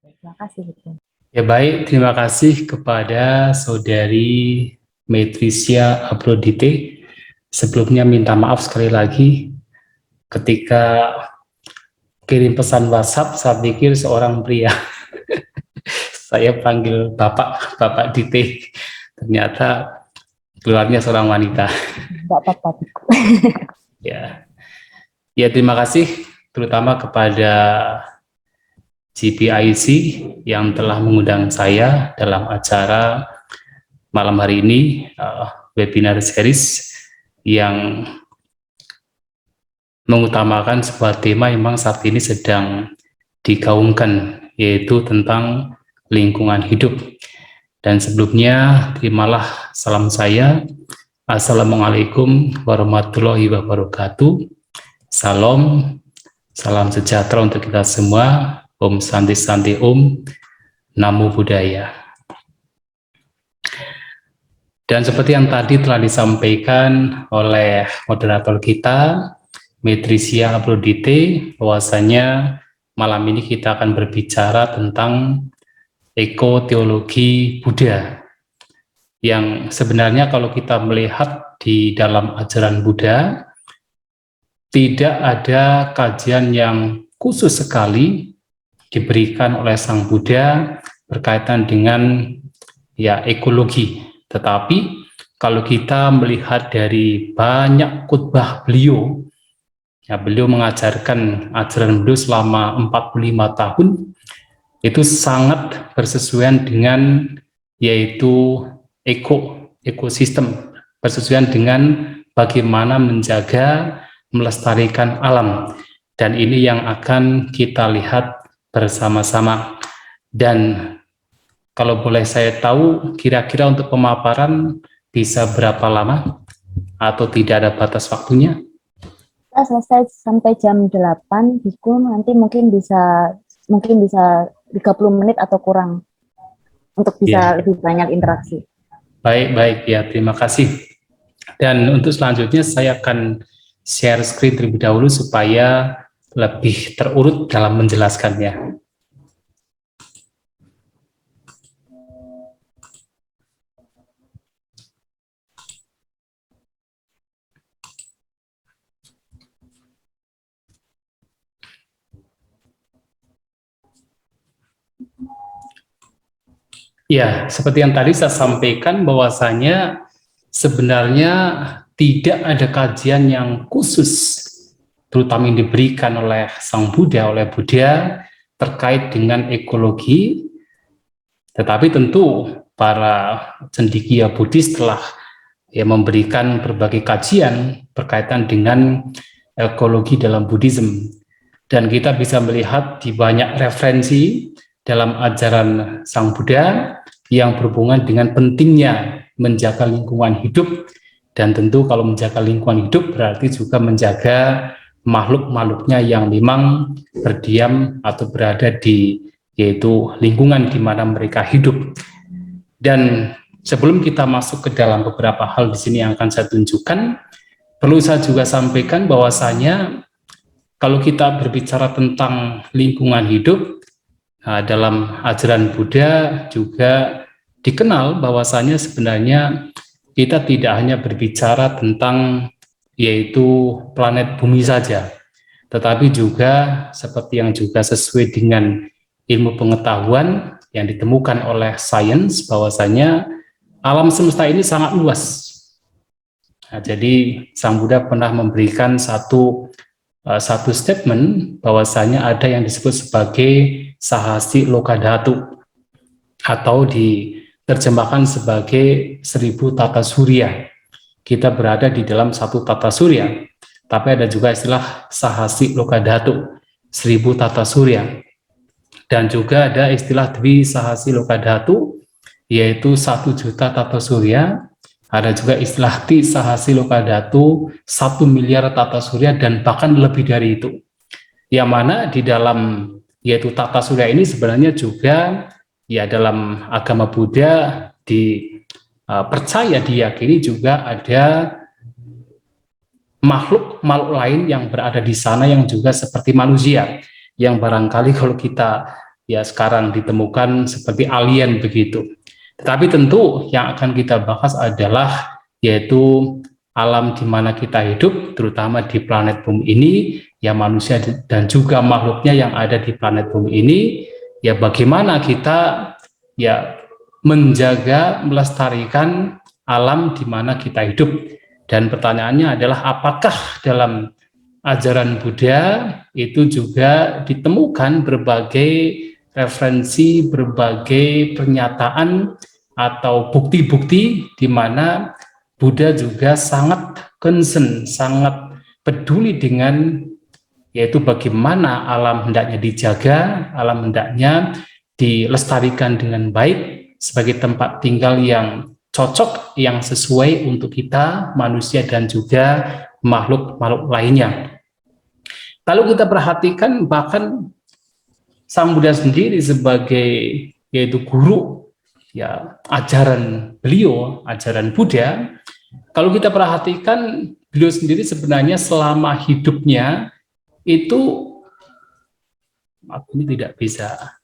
Terima kasih. Ya baik, terima kasih kepada Saudari Metrisia Abrodite. Sebelumnya minta maaf sekali lagi ketika kirim pesan WhatsApp, saya pikir seorang pria. Saya panggil Bapak Dite. Ternyata keluarnya seorang wanita. Tidak apa-apa. Ya, ya terima kasih terutama kepada GPIC yang telah mengundang saya dalam acara malam hari ini, webinar series yang mengutamakan sebuah tema yang memang saat ini sedang digaungkan, yaitu tentang lingkungan hidup. Dan sebelumnya, terimalah salam saya. Assalamualaikum warahmatullahi wabarakatuh. Salam, salam sejahtera untuk kita semua. Om Santi Santi Om, Namo Buddhaya. Dan seperti yang tadi telah disampaikan oleh moderator kita, Metrisia Abrodite, bahwasanya malam ini kita akan berbicara tentang ekoteologi Buddha, yang sebenarnya kalau kita melihat di dalam ajaran Buddha, tidak ada kajian yang khusus sekali diberikan oleh Sang Buddha berkaitan dengan ekologi. Tetapi kalau kita melihat dari banyak khutbah beliau, beliau mengajarkan ajaran beliau selama 45 tahun, itu sangat bersesuaian dengan yaitu ekosistem, bersesuaian dengan bagaimana menjaga, melestarikan alam. Dan ini yang akan kita lihat bersama-sama. Dan kalau boleh saya tahu, kira-kira untuk pemaparan bisa berapa lama? Atau tidak ada batas waktunya? Kita selesai sampai jam 8, Biku, nanti mungkin bisa 30 menit atau kurang untuk bisa lebih banyak interaksi. Baik ya, terima kasih. Dan untuk selanjutnya saya akan share screen terlebih dahulu supaya lebih terurut dalam menjelaskannya. Ya, seperti yang tadi saya sampaikan bahwasanya sebenarnya tidak ada kajian yang khusus, terutama yang diberikan oleh Sang Buddha, oleh Buddha terkait dengan ekologi. Tetapi tentu para cendekia Buddhis telah memberikan berbagai kajian berkaitan dengan ekologi dalam Buddhism. Dan kita bisa melihat di banyak referensi dalam ajaran Sang Buddha yang berhubungan dengan pentingnya menjaga lingkungan hidup. Dan tentu kalau menjaga lingkungan hidup berarti juga menjaga makhluk-makhluknya yang memang berdiam atau berada di yaitu lingkungan di mana mereka hidup. Dan sebelum kita masuk ke dalam beberapa hal di sini yang akan saya tunjukkan, perlu saya juga sampaikan bahwasanya kalau kita berbicara tentang lingkungan hidup, dalam ajaran Buddha juga dikenal bahwasanya sebenarnya kita tidak hanya berbicara tentang yaitu planet bumi saja, tetapi juga seperti yang juga sesuai dengan ilmu pengetahuan yang ditemukan oleh sains bahwasanya alam semesta ini sangat luas. Jadi Sang Buddha pernah memberikan satu statement bahwasanya ada yang disebut sebagai sahasi lokadhatu atau diterjemahkan sebagai 1000 tata surya. Kita berada di dalam satu tata surya, tapi ada juga istilah sahasi lokadhatu, 1000 tata surya. Dan juga ada istilah dwi sahasi lokadhatu, yaitu 1 juta tata surya. Ada juga istilah ti sahasi lokadhatu, 1 miliar tata surya, dan bahkan lebih dari itu. Yang mana di dalam yaitu tata surya ini sebenarnya juga dalam agama Buddha percaya diyakini juga ada makhluk lain yang berada di sana yang juga seperti manusia, yang barangkali kalau kita ya sekarang ditemukan seperti alien begitu. Tetapi tentu yang akan kita bahas adalah yaitu alam di mana kita hidup, terutama di planet bumi ini, ya manusia dan juga makhluknya yang ada di planet bumi ini, ya bagaimana kita ya menjaga, melestarikan alam di mana kita hidup. Dan pertanyaannya adalah apakah dalam ajaran Buddha itu juga ditemukan berbagai referensi, berbagai pernyataan atau bukti-bukti di mana Buddha juga sangat concern, sangat peduli dengan yaitu bagaimana alam hendaknya dijaga, alam hendaknya dilestarikan dengan baik sebagai tempat tinggal yang cocok, yang sesuai untuk kita, manusia dan juga makhluk-makhluk lainnya. Kalau kita perhatikan bahkan Sang Buddha sendiri sebagai yaitu guru, ya ajaran beliau, ajaran Buddha, kalau kita perhatikan beliau sendiri sebenarnya selama hidupnya itu, aku ini tidak bisa,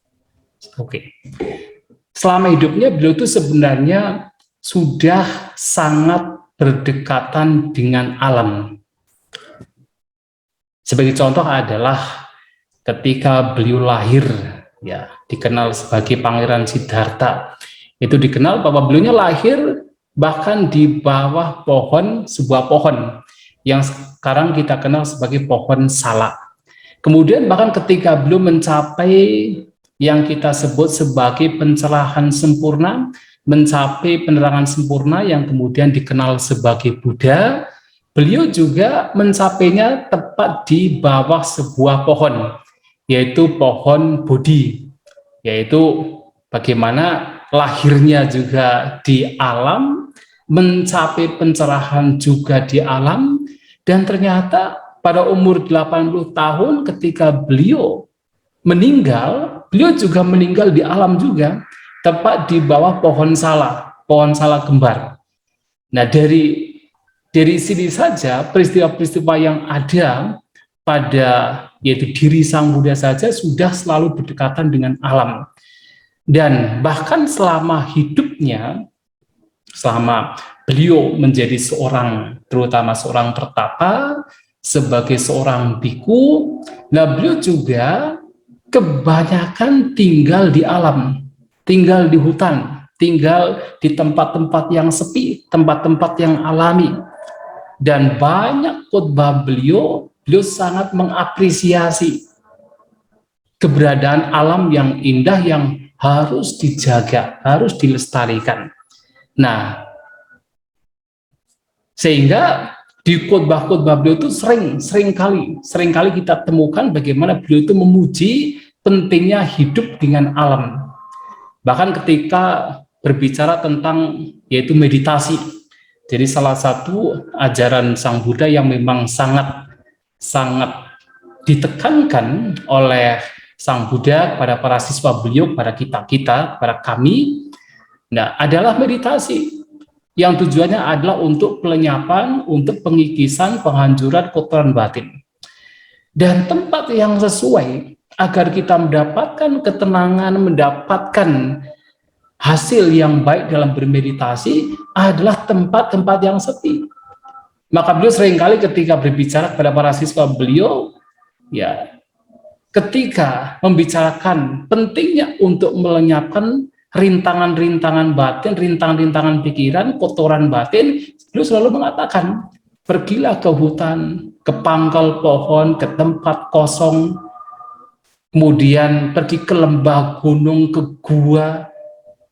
selama hidupnya beliau itu sebenarnya sudah sangat berdekatan dengan alam. Sebagai contoh adalah ketika beliau lahir, ya dikenal sebagai Pangeran Siddhartha. Itu dikenal bahwa beliaunya lahir bahkan di bawah pohon, sebuah pohon yang sekarang kita kenal sebagai pohon salak. Kemudian bahkan ketika beliau mencapai yang kita sebut sebagai pencerahan sempurna, mencapai penerangan sempurna yang kemudian dikenal sebagai Buddha, beliau juga mencapainya tepat di bawah sebuah pohon, yaitu pohon Bodhi, yaitu bagaimana lahirnya juga di alam, mencapai pencerahan juga di alam, dan ternyata pada umur 80 tahun ketika beliau meninggal, beliau juga meninggal di alam juga, tepat di bawah pohon salak kembar. Nah, dari sini saja peristiwa-peristiwa yang ada pada yaitu diri Sang Buddha saja sudah selalu berdekatan dengan alam. Dan bahkan selama hidupnya, selama beliau menjadi seorang, terutama seorang pertapa, sebagai seorang biku, nah beliau juga kebanyakan tinggal di alam, tinggal di hutan, tinggal di tempat-tempat yang sepi, tempat-tempat yang alami. Dan banyak khotbah beliau sangat mengapresiasi keberadaan alam yang indah yang harus dijaga, harus dilestarikan. Nah, sehingga di khotbah-khotbah beliau itu sering kali kita temukan bagaimana beliau itu memuji pentingnya hidup dengan alam. Bahkan ketika berbicara tentang yaitu meditasi, jadi salah satu ajaran Sang Buddha yang memang sangat ditekankan oleh Sang Buddha kepada para siswa beliau, kepada kita, kepada kami, nah adalah meditasi yang tujuannya adalah untuk pelenyapan, untuk pengikisan, penghancuran kotoran batin. Dan tempat yang sesuai agar kita mendapatkan ketenangan, mendapatkan hasil yang baik dalam bermeditasi adalah tempat-tempat yang sepi. Maka beliau seringkali ketika berbicara kepada para siswa beliau, ya ketika membicarakan pentingnya untuk melenyapkan rintangan-rintangan batin, rintangan-rintangan pikiran, kotoran batin, beliau selalu mengatakan, pergilah ke hutan, ke pangkal pohon, ke tempat kosong, kemudian pergi ke lembah gunung, ke gua,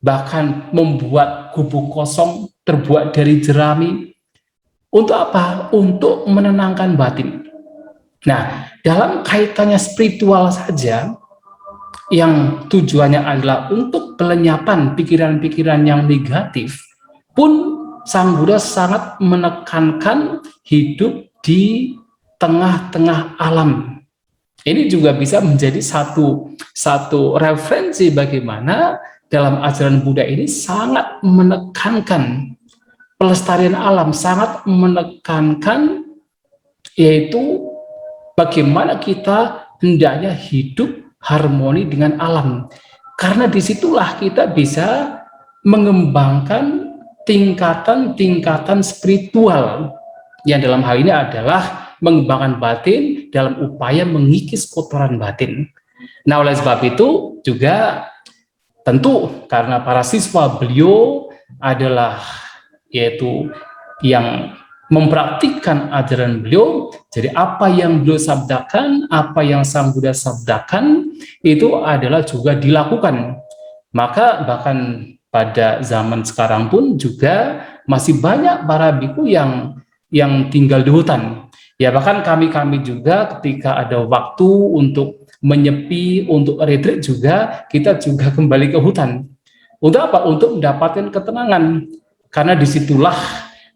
bahkan membuat gubuk kosong terbuat dari jerami. Untuk apa? Untuk menenangkan batin. Nah, dalam kaitannya spiritual saja, yang tujuannya adalah untuk pelenyapan pikiran-pikiran yang negatif, pun Sang Buddha sangat menekankan hidup di tengah-tengah alam. Ini juga bisa menjadi satu referensi bagaimana dalam ajaran Buddha ini sangat menekankan pelestarian alam, sangat menekankan yaitu bagaimana kita hendaknya hidup harmoni dengan alam. Karena disitulah kita bisa mengembangkan tingkatan-tingkatan spiritual, yang dalam hal ini adalah mengembangkan batin dalam upaya mengikis kotoran batin. Nah, oleh sebab itu juga tentu karena para siswa beliau adalah yaitu yang mempraktikkan ajaran beliau, jadi apa yang beliau sabdakan, apa yang Sang Buddha sabdakan itu adalah juga dilakukan. Maka bahkan pada zaman sekarang pun juga masih banyak para biku yang tinggal di hutan. Ya, bahkan kami juga ketika ada waktu untuk menyepi, untuk retreat juga, kita juga kembali ke hutan. Untuk apa? Untuk mendapatkan ketenangan. Karena disitulah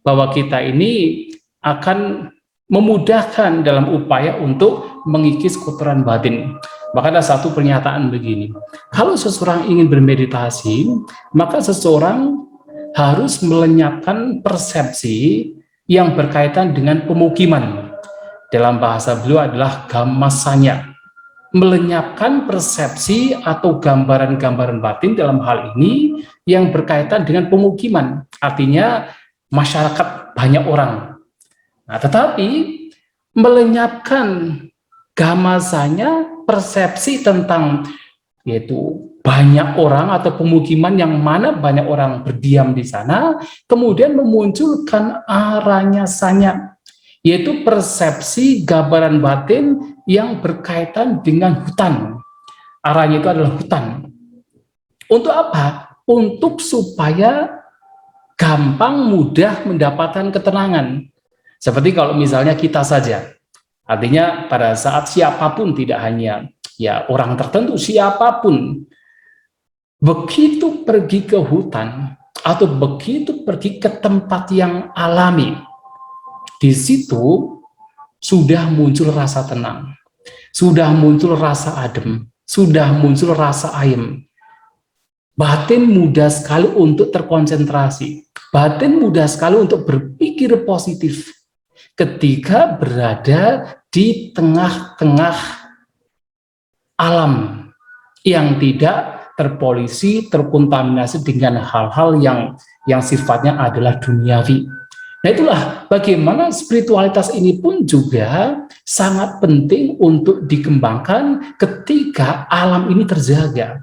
bahwa kita ini akan memudahkan dalam upaya untuk mengikis kotoran batin. Maka ada satu pernyataan begini, kalau seseorang ingin bermeditasi, maka seseorang harus melenyapkan persepsi yang berkaitan dengan pemukiman. Dalam bahasa beliau adalah gamasanya, melenyapkan persepsi atau gambaran-gambaran batin dalam hal ini yang berkaitan dengan pemukiman, artinya masyarakat banyak orang. Nah, tetapi melenyapkan gamasanya persepsi tentang yaitu banyak orang atau pemukiman yang mana banyak orang berdiam di sana, kemudian memunculkan aranyasanya, yaitu persepsi gambaran batin yang berkaitan dengan hutan. Aranya itu adalah hutan. Untuk apa? Untuk supaya gampang, mudah mendapatkan ketenangan. Seperti kalau misalnya kita saja, artinya pada saat siapapun, tidak hanya ya orang tertentu, siapapun, begitu pergi ke hutan atau begitu pergi ke tempat yang alami, di situ sudah muncul rasa tenang, sudah muncul rasa adem, sudah muncul rasa ayem. Batin mudah sekali untuk terkonsentrasi, batin mudah sekali untuk berpikir positif ketika berada di tengah-tengah alam yang tidak terpolusi, terkontaminasi dengan hal-hal yang sifatnya adalah duniawi. Nah, itulah bagaimana spiritualitas ini pun juga sangat penting untuk dikembangkan ketika alam ini terjaga.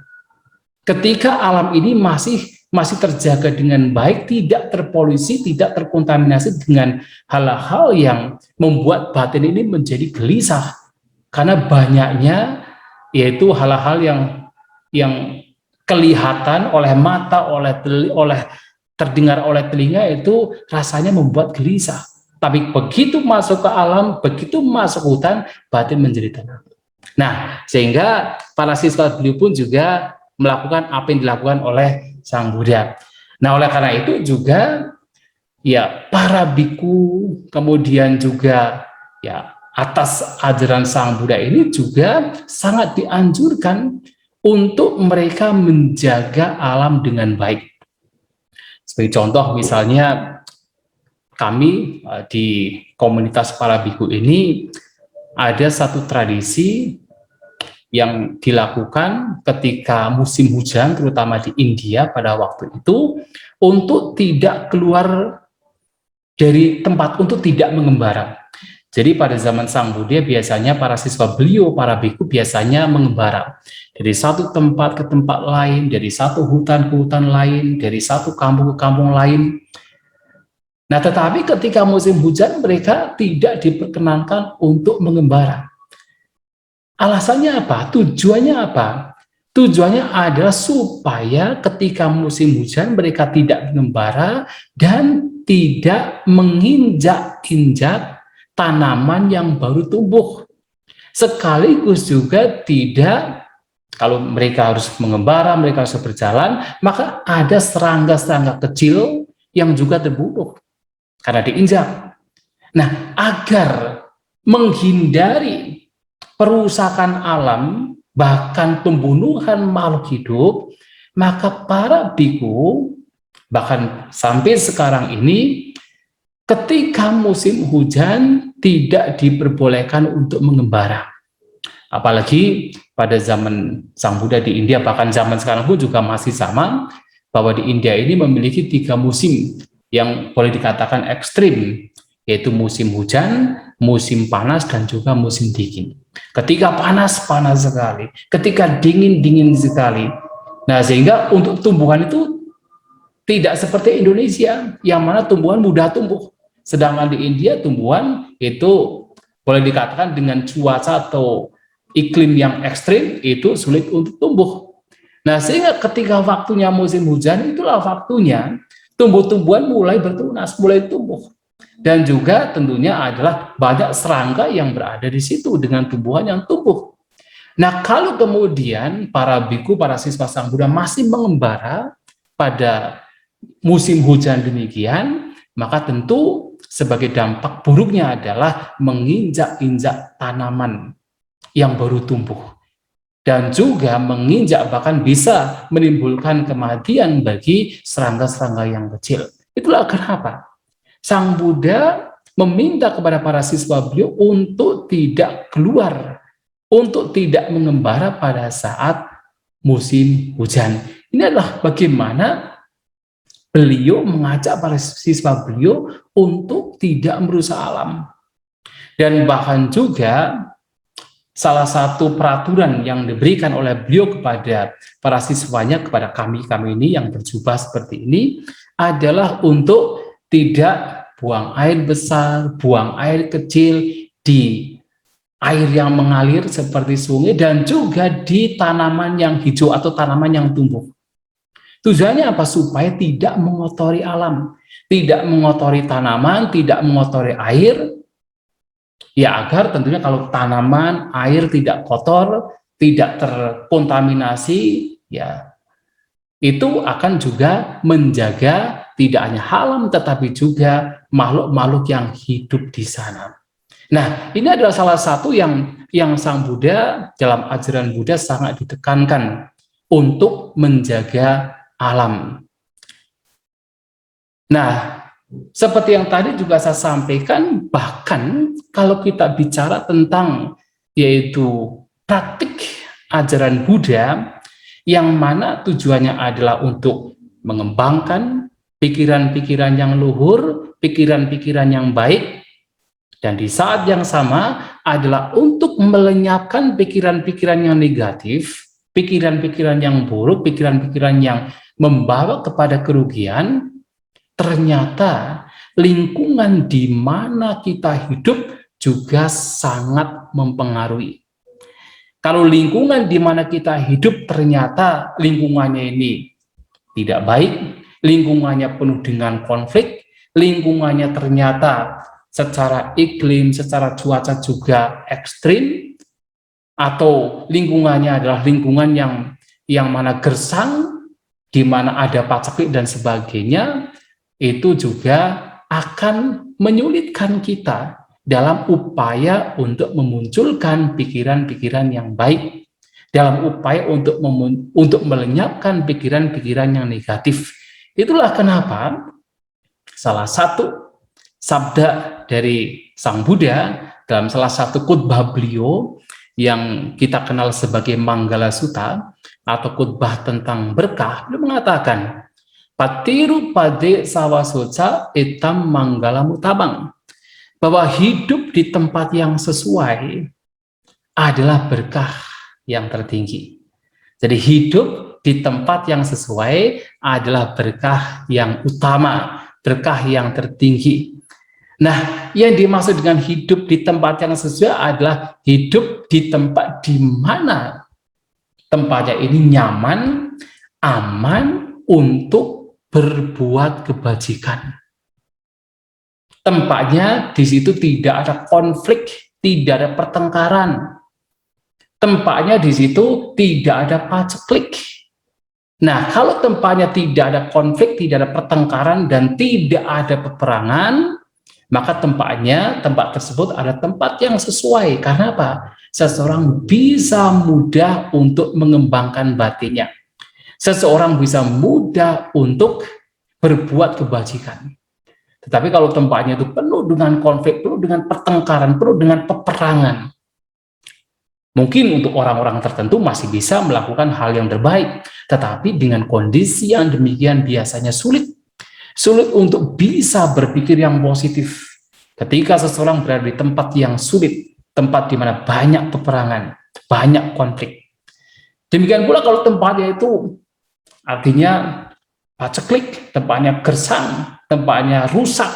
Ketika alam ini masih terjaga dengan baik, tidak terpolusi, tidak terkontaminasi dengan hal-hal yang membuat batin ini menjadi gelisah. Karena banyaknya yaitu hal-hal yang kelihatan oleh mata, oleh terdengar oleh telinga, itu rasanya membuat gelisah. Tapi begitu masuk ke alam, begitu masuk hutan, batin menjadi tenang. Nah, sehingga para siswa beliau pun juga melakukan apa yang dilakukan oleh Sang Buddha. Nah, oleh karena itu juga ya para biku, kemudian juga ya atas ajaran Sang Buddha ini juga sangat dianjurkan untuk mereka menjaga alam dengan baik. Sebagai contoh misalnya kami di komunitas para biku ini ada satu tradisi yang dilakukan ketika musim hujan, terutama di India pada waktu itu, untuk tidak keluar dari tempat, untuk tidak mengembara. Jadi pada zaman Sang Buddha biasanya para siswa beliau, para biku biasanya mengembara dari satu tempat ke tempat lain, dari satu hutan ke hutan lain, dari satu kampung ke kampung lain. Nah, tetapi ketika musim hujan mereka tidak diperkenankan untuk mengembara. Alasannya apa? Tujuannya apa? Tujuannya adalah supaya ketika musim hujan mereka tidak mengembara dan tidak menginjak-injak tanaman yang baru tumbuh. Sekaligus juga tidak, kalau mereka harus mengembara, mereka harus berjalan, maka ada serangga-serangga kecil yang juga terbunuh karena diinjak. Nah, agar menghindari perusakan alam, bahkan pembunuhan makhluk hidup, maka para biku, bahkan sampai sekarang ini, ketika musim hujan tidak diperbolehkan untuk mengembara. Apalagi pada zaman Sang Buddha di India, bahkan zaman sekarang pun juga masih sama, bahwa di India ini memiliki 3 musim yang boleh dikatakan ekstrim, yaitu musim hujan, musim panas, dan juga musim dingin. Ketika panas, panas sekali. Ketika dingin, dingin sekali. Nah, sehingga untuk tumbuhan itu tidak seperti Indonesia, yang mana tumbuhan mudah tumbuh. Sedangkan di India, tumbuhan itu boleh dikatakan dengan cuaca atau iklim yang ekstrim, itu sulit untuk tumbuh. Nah, sehingga ketika waktunya musim hujan, itulah waktunya tumbuh-tumbuhan mulai bertunas, mulai tumbuh. Dan juga tentunya adalah banyak serangga yang berada di situ dengan tumbuhan yang tumbuh. Nah, kalau kemudian para biku, para siswa Sang Buddha masih mengembara pada musim hujan demikian, maka tentu sebagai dampak buruknya adalah menginjak-injak tanaman yang baru tumbuh. Dan juga menginjak, bahkan bisa menimbulkan kematian bagi serangga-serangga yang kecil. Itulah kenapa Sang Buddha meminta kepada para siswa beliau untuk tidak keluar, untuk tidak mengembara pada saat musim hujan. Ini adalah bagaimana beliau mengajak para siswa beliau untuk tidak merusak alam. Dan bahkan juga salah satu peraturan yang diberikan oleh beliau kepada para siswanya, kepada kami ini yang berjubah seperti ini, adalah untuk tidak buang air besar, buang air kecil di air yang mengalir seperti sungai, dan juga di tanaman yang hijau atau tanaman yang tumbuh. Tujuannya apa? Supaya tidak mengotori alam, tidak mengotori tanaman, tidak mengotori air, ya agar tentunya kalau tanaman, air tidak kotor, tidak terkontaminasi, ya itu akan juga menjaga tidak hanya alam tetapi juga makhluk-makhluk yang hidup di sana. Nah, ini adalah salah satu yang Sang Buddha dalam ajaran Buddha sangat ditekankan untuk menjaga alam. Nah, seperti yang tadi juga saya sampaikan, bahkan kalau kita bicara tentang yaitu praktik ajaran Buddha yang mana tujuannya adalah untuk mengembangkan pikiran-pikiran yang luhur, pikiran-pikiran yang baik, dan di saat yang sama adalah untuk melenyapkan pikiran-pikiran yang negatif, pikiran-pikiran yang buruk, pikiran-pikiran yang membawa kepada kerugian. Ternyata lingkungan di mana kita hidup juga sangat mempengaruhi. Kalau lingkungan di mana kita hidup ternyata lingkungannya ini tidak baik, lingkungannya penuh dengan konflik, lingkungannya ternyata secara iklim, secara cuaca juga ekstrim, atau lingkungannya adalah lingkungan yang mana gersang, di mana ada paceklik dan sebagainya, itu juga akan menyulitkan kita dalam upaya untuk memunculkan pikiran-pikiran yang baik, dalam upaya untuk melenyapkan pikiran-pikiran yang negatif. Itulah kenapa salah satu sabda dari Sang Buddha dalam salah satu khutbah beliau yang kita kenal sebagai Manggala Sutta atau khutbah tentang berkah, beliau mengatakan, Patiru pade sawasoca etam manggala mutabang, bahwa hidup di tempat yang sesuai adalah berkah yang tertinggi. Jadi hidup di tempat yang sesuai adalah berkah yang utama, berkah yang tertinggi. Nah, yang dimaksud dengan hidup di tempat yang sesuai adalah hidup di tempat di mana tempatnya ini nyaman, aman untuk berbuat kebajikan. Tempatnya di situ tidak ada konflik, tidak ada pertengkaran. Tempatnya di situ tidak ada paceklik. Nah, kalau tempatnya tidak ada konflik, tidak ada pertengkaran, dan tidak ada peperangan, maka tempat tersebut ada tempat yang sesuai. Karena apa? Seseorang bisa mudah untuk mengembangkan batinnya. Seseorang bisa mudah untuk berbuat kebajikan. Tetapi kalau tempatnya itu penuh dengan konflik, penuh dengan pertengkaran, penuh dengan peperangan, Mungkin untuk orang-orang tertentu masih bisa melakukan hal yang terbaik, tetapi dengan kondisi yang demikian biasanya sulit untuk bisa berpikir yang positif. Ketika seseorang berada di tempat yang sulit, tempat di mana banyak peperangan, banyak konflik. Demikian pula kalau tempatnya itu artinya paceklik, tempatnya gersang, tempatnya rusak.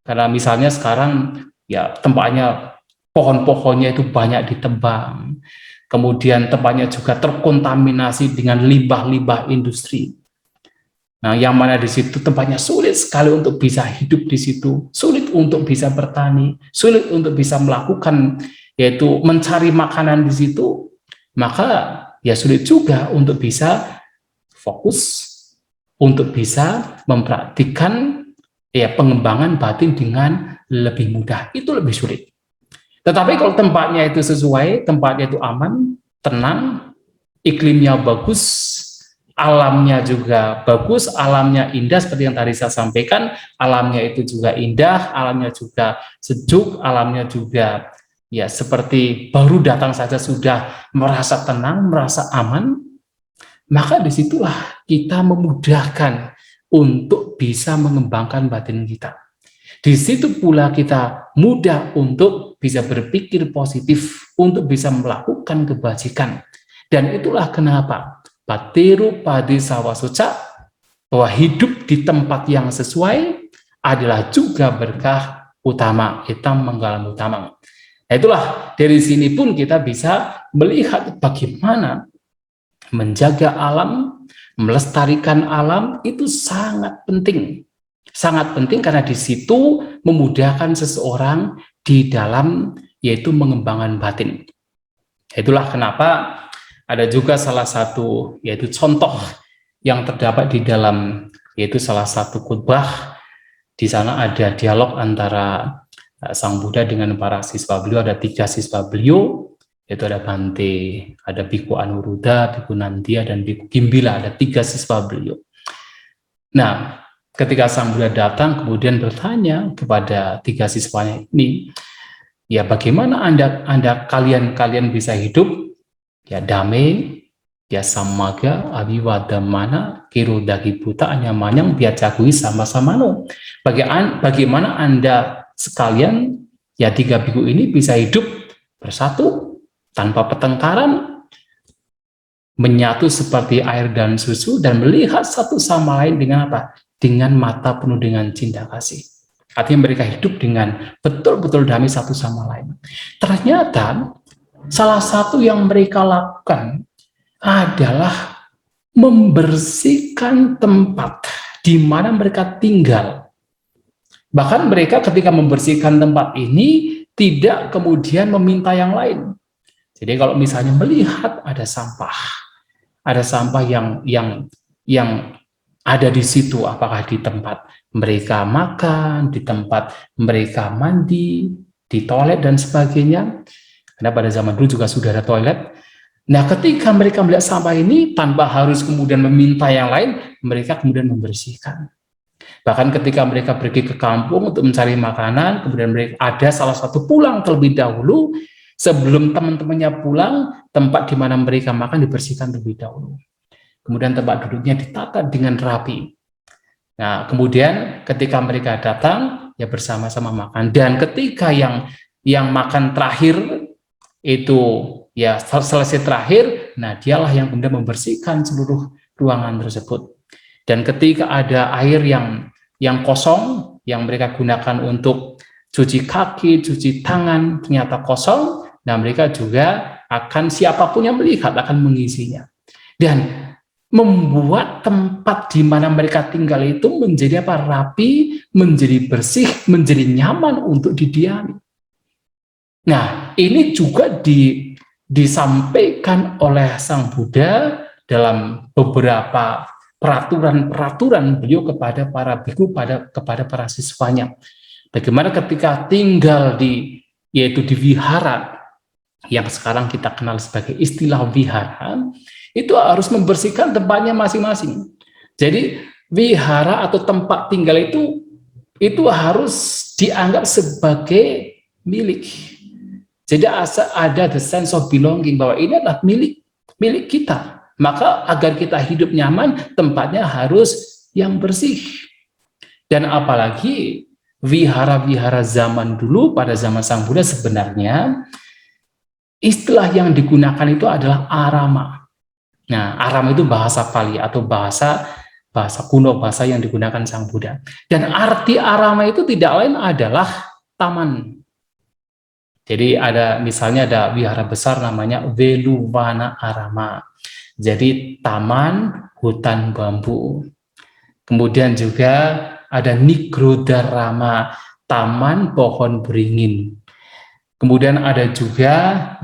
Karena misalnya sekarang ya tempatnya pohon-pohonnya itu banyak ditebang, kemudian tempatnya juga terkontaminasi dengan limbah-limbah industri. Nah, yang mana di situ tempatnya sulit sekali untuk bisa hidup di situ, sulit untuk bisa bertani, sulit untuk bisa melakukan yaitu mencari makanan di situ, maka ya sulit juga untuk bisa fokus, untuk bisa mempraktikkan ya pengembangan batin dengan lebih mudah. Itu lebih sulit. Tetapi kalau tempatnya itu sesuai, tempatnya itu aman, tenang, iklimnya bagus, alamnya juga bagus, alamnya indah seperti yang tadi saya sampaikan, alamnya itu juga indah, alamnya juga sejuk, alamnya juga ya seperti baru datang saja sudah merasa tenang, merasa aman, maka disitulah kita memudahkan untuk bisa mengembangkan batin kita. Di situ pula kita mudah untuk bisa berpikir positif, untuk bisa melakukan kebajikan. Dan itulah kenapa Patiru Padi Sawasuca, bahwa hidup di tempat yang sesuai adalah juga berkah utama, hitam menggalam utama. Nah, itulah dari sini pun kita bisa melihat bagaimana menjaga alam, melestarikan alam itu sangat penting. Sangat penting karena di situ memudahkan seseorang di dalam yaitu mengembangkan batin. Itulah kenapa ada juga salah satu yaitu contoh yang terdapat di dalam yaitu salah satu khutbah. Di sana ada dialog antara Sang Buddha dengan para siswa beliau. Ada 3 siswa beliau, yaitu ada Bante, ada Biku Anuruddha, Biku Nandia, dan Biku Gimbila. Ada 3 siswa beliau. Nah, ketika Sang Buddha datang kemudian bertanya kepada 3 siswanya ini, ya bagaimana anda kalian bisa hidup ya damai, ya samaga, abiwadamana, kirudagi buta, anyamanyang, biacakui sama-sama no. Bagaimana Anda sekalian, ya 3 biku ini bisa hidup bersatu, tanpa pertengkaran, menyatu seperti air dan susu, dan melihat satu sama lain dengan apa? Dengan mata penuh dengan cinta kasih. Artinya mereka hidup dengan betul-betul damai satu sama lain. Ternyata salah satu yang mereka lakukan adalah membersihkan tempat di mana mereka tinggal. Bahkan mereka ketika membersihkan tempat ini tidak kemudian meminta yang lain. Jadi kalau misalnya melihat ada sampah yang ada di situ, apakah di tempat mereka makan, di tempat mereka mandi, di toilet dan sebagainya. Karena pada zaman dulu juga sudah ada toilet. Nah, ketika mereka melihat sampah ini, tanpa harus kemudian meminta yang lain, mereka kemudian membersihkan. Bahkan ketika mereka pergi ke kampung untuk mencari makanan, kemudian mereka ada salah satu pulang terlebih dahulu, sebelum teman-temannya pulang, tempat di mana mereka makan dibersihkan terlebih dahulu. Kemudian tempat duduknya ditata dengan rapi. Nah, kemudian ketika mereka datang, ya bersama-sama makan. Dan ketika yang makan terakhir, itu ya selesai terakhir, nah dialah yang kemudian membersihkan seluruh ruangan tersebut. Dan ketika ada air yang kosong yang mereka gunakan untuk cuci kaki, cuci tangan ternyata kosong, nah mereka juga akan siapapun yang melihat akan mengisinya dan membuat tempat di mana mereka tinggal itu menjadi apa? Rapi, menjadi bersih, menjadi nyaman untuk didiami. Nah, ini juga disampaikan oleh Sang Buddha dalam beberapa peraturan beliau kepada para biku, kepada para siswanya. Bagaimana ketika tinggal yaitu di wihara, yang sekarang kita kenal sebagai istilah wihara, itu harus membersihkan tempatnya masing-masing. Jadi wihara atau tempat tinggal itu harus dianggap sebagai milik. Jadi ada the sense of belonging, bahwa ini adalah milik kita. Maka agar kita hidup nyaman, tempatnya harus yang bersih. Dan apalagi wihara-wihara zaman dulu, pada zaman Sang Buddha, sebenarnya istilah yang digunakan itu adalah arama. Nah, arama itu bahasa Pali atau bahasa kuno, bahasa yang digunakan Sang Buddha. Dan arti arama itu tidak lain adalah taman. Jadi misalnya ada wihara besar namanya Veluwana Arama. Jadi taman hutan bambu. Kemudian juga ada Nigrodharama, taman pohon beringin. Kemudian ada juga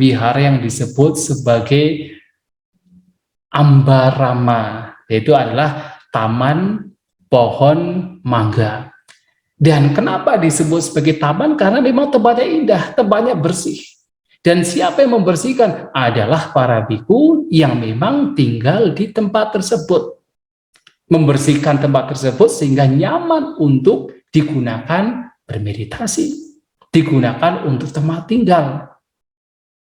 wihara yang disebut sebagai Ambarama, yaitu adalah taman pohon mangga. Dan kenapa disebut sebagai taman? Karena memang tempatnya indah, tempatnya bersih. Dan siapa yang membersihkan? Adalah para biku yang memang tinggal di tempat tersebut. Membersihkan tempat tersebut sehingga nyaman untuk digunakan bermeditasi, digunakan untuk tempat tinggal.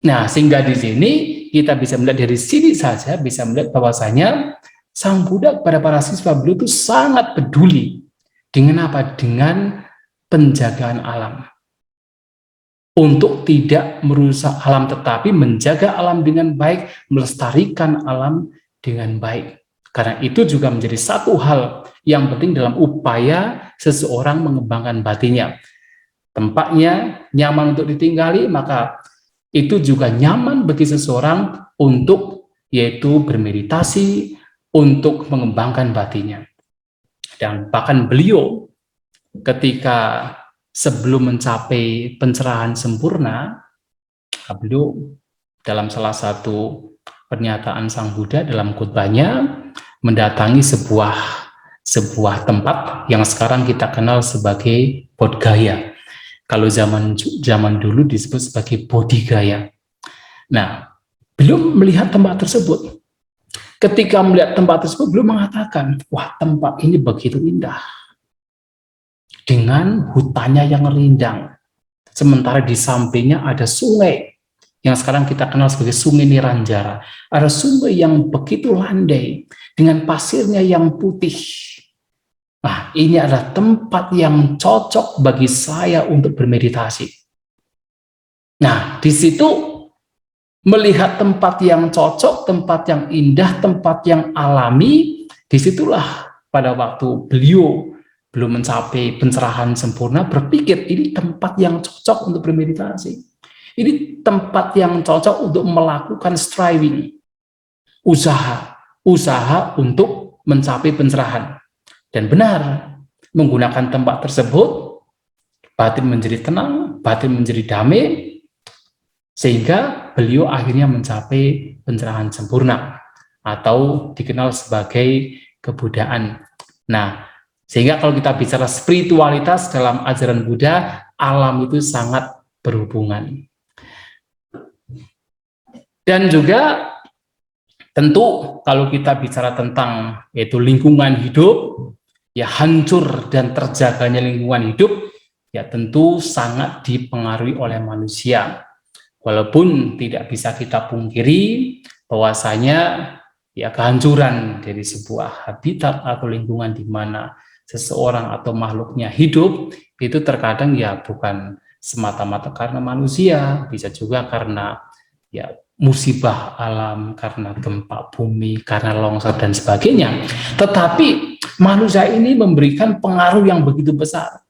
Nah, sehingga di sini kita bisa melihat, dari sini saja bisa melihat bahwasanya Sang Buddha kepada para siswa beliau itu sangat peduli dengan apa? Dengan penjagaan alam. Untuk tidak merusak alam, tetapi menjaga alam dengan baik, melestarikan alam dengan baik. Karena itu juga menjadi satu hal yang penting dalam upaya seseorang mengembangkan batinnya. Tempatnya nyaman untuk ditinggali, maka itu juga nyaman bagi seseorang untuk yaitu bermeditasi, untuk mengembangkan batinnya. Dan bahkan beliau ketika sebelum mencapai pencerahan sempurna, beliau dalam salah satu pernyataan Sang Buddha dalam khutbahnya mendatangi sebuah tempat yang sekarang kita kenal sebagai Bodh Gaya. Kalau zaman dulu disebut sebagai Bodhigaya. Nah, beliau melihat tempat tersebut. Ketika melihat tempat tersebut, beliau mengatakan, wah, tempat ini begitu indah. Dengan hutannya yang rindang. Sementara di sampingnya ada sungai, yang sekarang kita kenal sebagai Sungai Niranjara. Ada sungai yang begitu landai, dengan pasirnya yang putih. Nah, ini adalah tempat yang cocok bagi saya untuk bermeditasi. Nah, di situ melihat tempat yang cocok, tempat yang indah, tempat yang alami, disitulah pada waktu beliau belum mencapai pencerahan sempurna, berpikir ini tempat yang cocok untuk bermeditasi. Ini tempat yang cocok untuk melakukan striving, usaha untuk mencapai pencerahan. Dan benar, menggunakan tempat tersebut, batin menjadi tenang, batin menjadi damai, sehingga beliau akhirnya mencapai pencerahan sempurna atau dikenal sebagai kebudaan. Nah, sehingga kalau kita bicara spiritualitas dalam ajaran Buddha, alam itu sangat berhubungan. Dan juga tentu kalau kita bicara tentang yaitu lingkungan hidup, ya hancur dan terjaganya lingkungan hidup, ya tentu sangat dipengaruhi oleh manusia. Walaupun tidak bisa kita pungkiri bahwasanya ya kehancuran dari sebuah habitat atau lingkungan di mana seseorang atau makhluknya hidup itu terkadang ya bukan semata-mata karena manusia, bisa juga karena ya musibah alam, karena gempa bumi, karena longsor dan sebagainya. Tetapi manusia ini memberikan pengaruh yang begitu besar.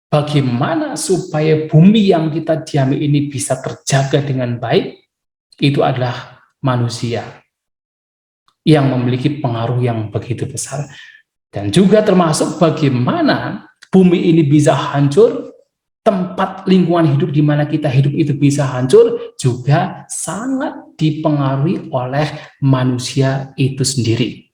Bagaimana supaya bumi yang kita diami ini bisa terjaga dengan baik, itu adalah manusia yang memiliki pengaruh yang begitu besar. Dan juga termasuk bagaimana bumi ini bisa hancur, tempat lingkungan hidup di mana kita hidup itu bisa hancur, juga sangat dipengaruhi oleh manusia itu sendiri.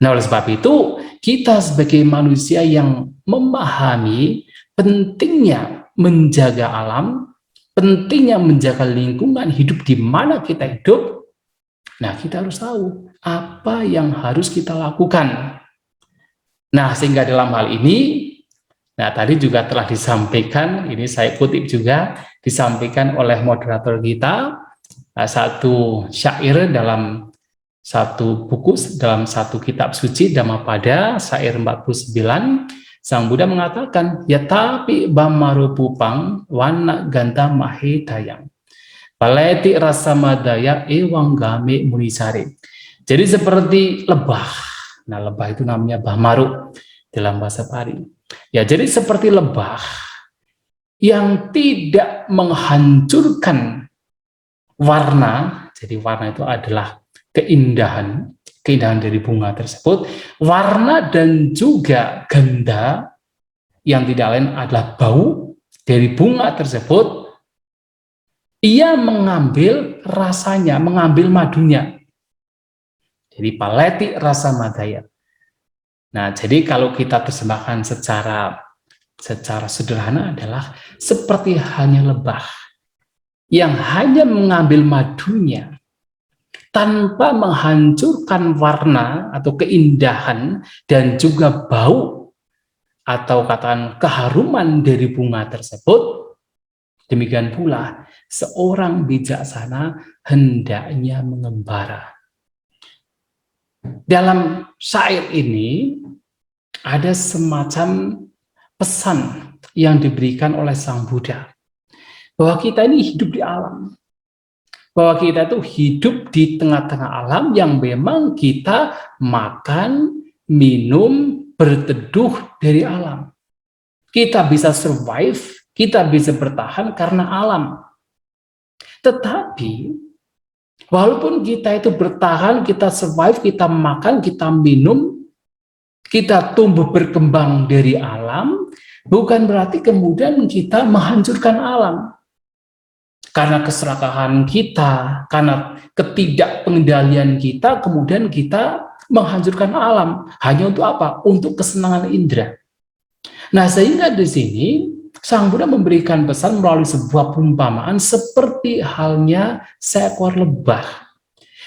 Nah, oleh sebab itu, kita sebagai manusia yang memahami pentingnya menjaga alam, pentingnya menjaga lingkungan hidup di mana kita hidup, nah kita harus tahu apa yang harus kita lakukan. Nah, sehingga dalam hal ini, Nah, tadi juga telah disampaikan, ini saya kutip juga, disampaikan oleh moderator kita, satu syair dalam satu buku, dalam satu kitab suci, Dhammapada, syair 49, Sang Buddha mengatakan, ya tapi bamaru pupang, wana ganta mahe dayang, paleti rasa madaya ewang game munisari. Jadi seperti lebah, nah lebah itu namanya bamaru dalam bahasa Pali. Ya, jadi seperti lebah yang tidak menghancurkan warna, jadi warna itu adalah keindahan dari bunga tersebut, warna dan juga ganda yang tidak lain adalah bau dari bunga tersebut, ia mengambil rasanya, mengambil madunya. Jadi paleti rasa madaya. Nah, jadi kalau kita terjemahkan secara sederhana adalah seperti hanya lebah yang hanya mengambil madunya tanpa menghancurkan warna atau keindahan dan juga bau atau katakan keharuman dari bunga tersebut. Demikian pula seorang bijaksana hendaknya mengembara. Dalam syair ini ada semacam pesan yang diberikan oleh Sang Buddha, bahwa kita ini hidup di alam, bahwa kita itu hidup di tengah-tengah alam yang memang kita makan, minum, berteduh dari alam. Kita bisa survive, kita bisa bertahan karena alam. Tetapi walaupun kita itu bertahan, kita survive, kita makan, kita minum, kita tumbuh berkembang dari alam, bukan berarti kemudian kita menghancurkan alam. Karena keserakahan kita, karena ketidakpengendalian kita, kemudian kita menghancurkan alam. Hanya untuk apa? Untuk kesenangan indera. Nah, sehingga di sini Sang Buddha memberikan pesan melalui sebuah perumpamaan seperti halnya seekor lebah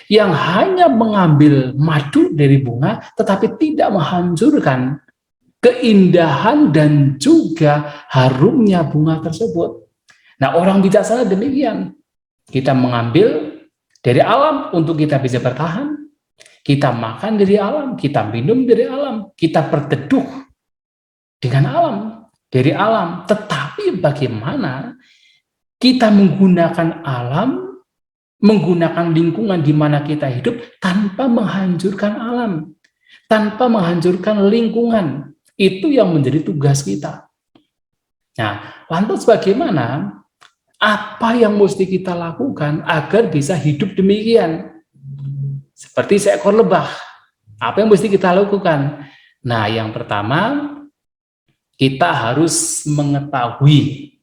yang hanya mengambil madu dari bunga tetapi tidak menghancurkan keindahan dan juga harumnya bunga tersebut. Nah, orang bijaksana demikian. Kita mengambil dari alam untuk kita bisa bertahan. Kita makan dari alam, kita minum dari alam, kita berteduh dengan alam, dari alam. Tetapi bagaimana kita menggunakan alam, menggunakan lingkungan di mana kita hidup tanpa menghancurkan alam, tanpa menghancurkan lingkungan. Itu yang menjadi tugas kita. Nah, lantas bagaimana? Apa yang mesti kita lakukan agar bisa hidup demikian? Seperti seekor lebah. Apa yang mesti kita lakukan? Nah, yang pertama, kita harus mengetahui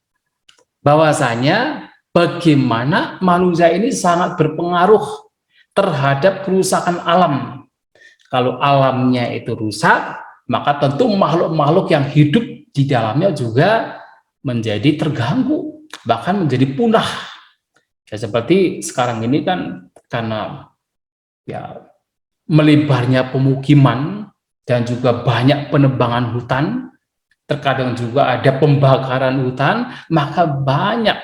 bahwasanya bagaimana manusia ini sangat berpengaruh terhadap kerusakan alam. Kalau alamnya itu rusak, maka tentu makhluk-makhluk yang hidup di dalamnya juga menjadi terganggu, bahkan menjadi punah. Ya, seperti sekarang ini kan karena ya melebarnya pemukiman dan juga banyak penebangan hutan, terkadang juga ada pembakaran hutan, maka banyak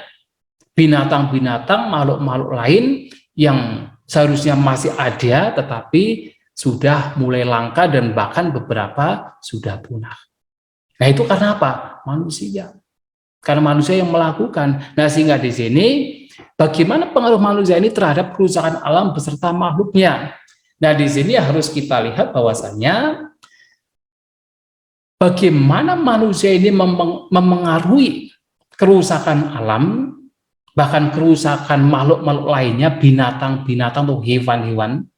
binatang-binatang, makhluk-makhluk lain yang seharusnya masih ada tetapi sudah mulai langka dan bahkan beberapa sudah punah. Nah, itu karena apa? Manusia. Karena manusia yang melakukan. Nah, sehingga di sini bagaimana pengaruh manusia ini terhadap kerusakan alam beserta makhluknya. Nah, di sini harus kita lihat bahwasannya bagaimana manusia ini memengaruhi kerusakan alam, bahkan kerusakan makhluk-makhluk lainnya, binatang-binatang atau hewan-hewan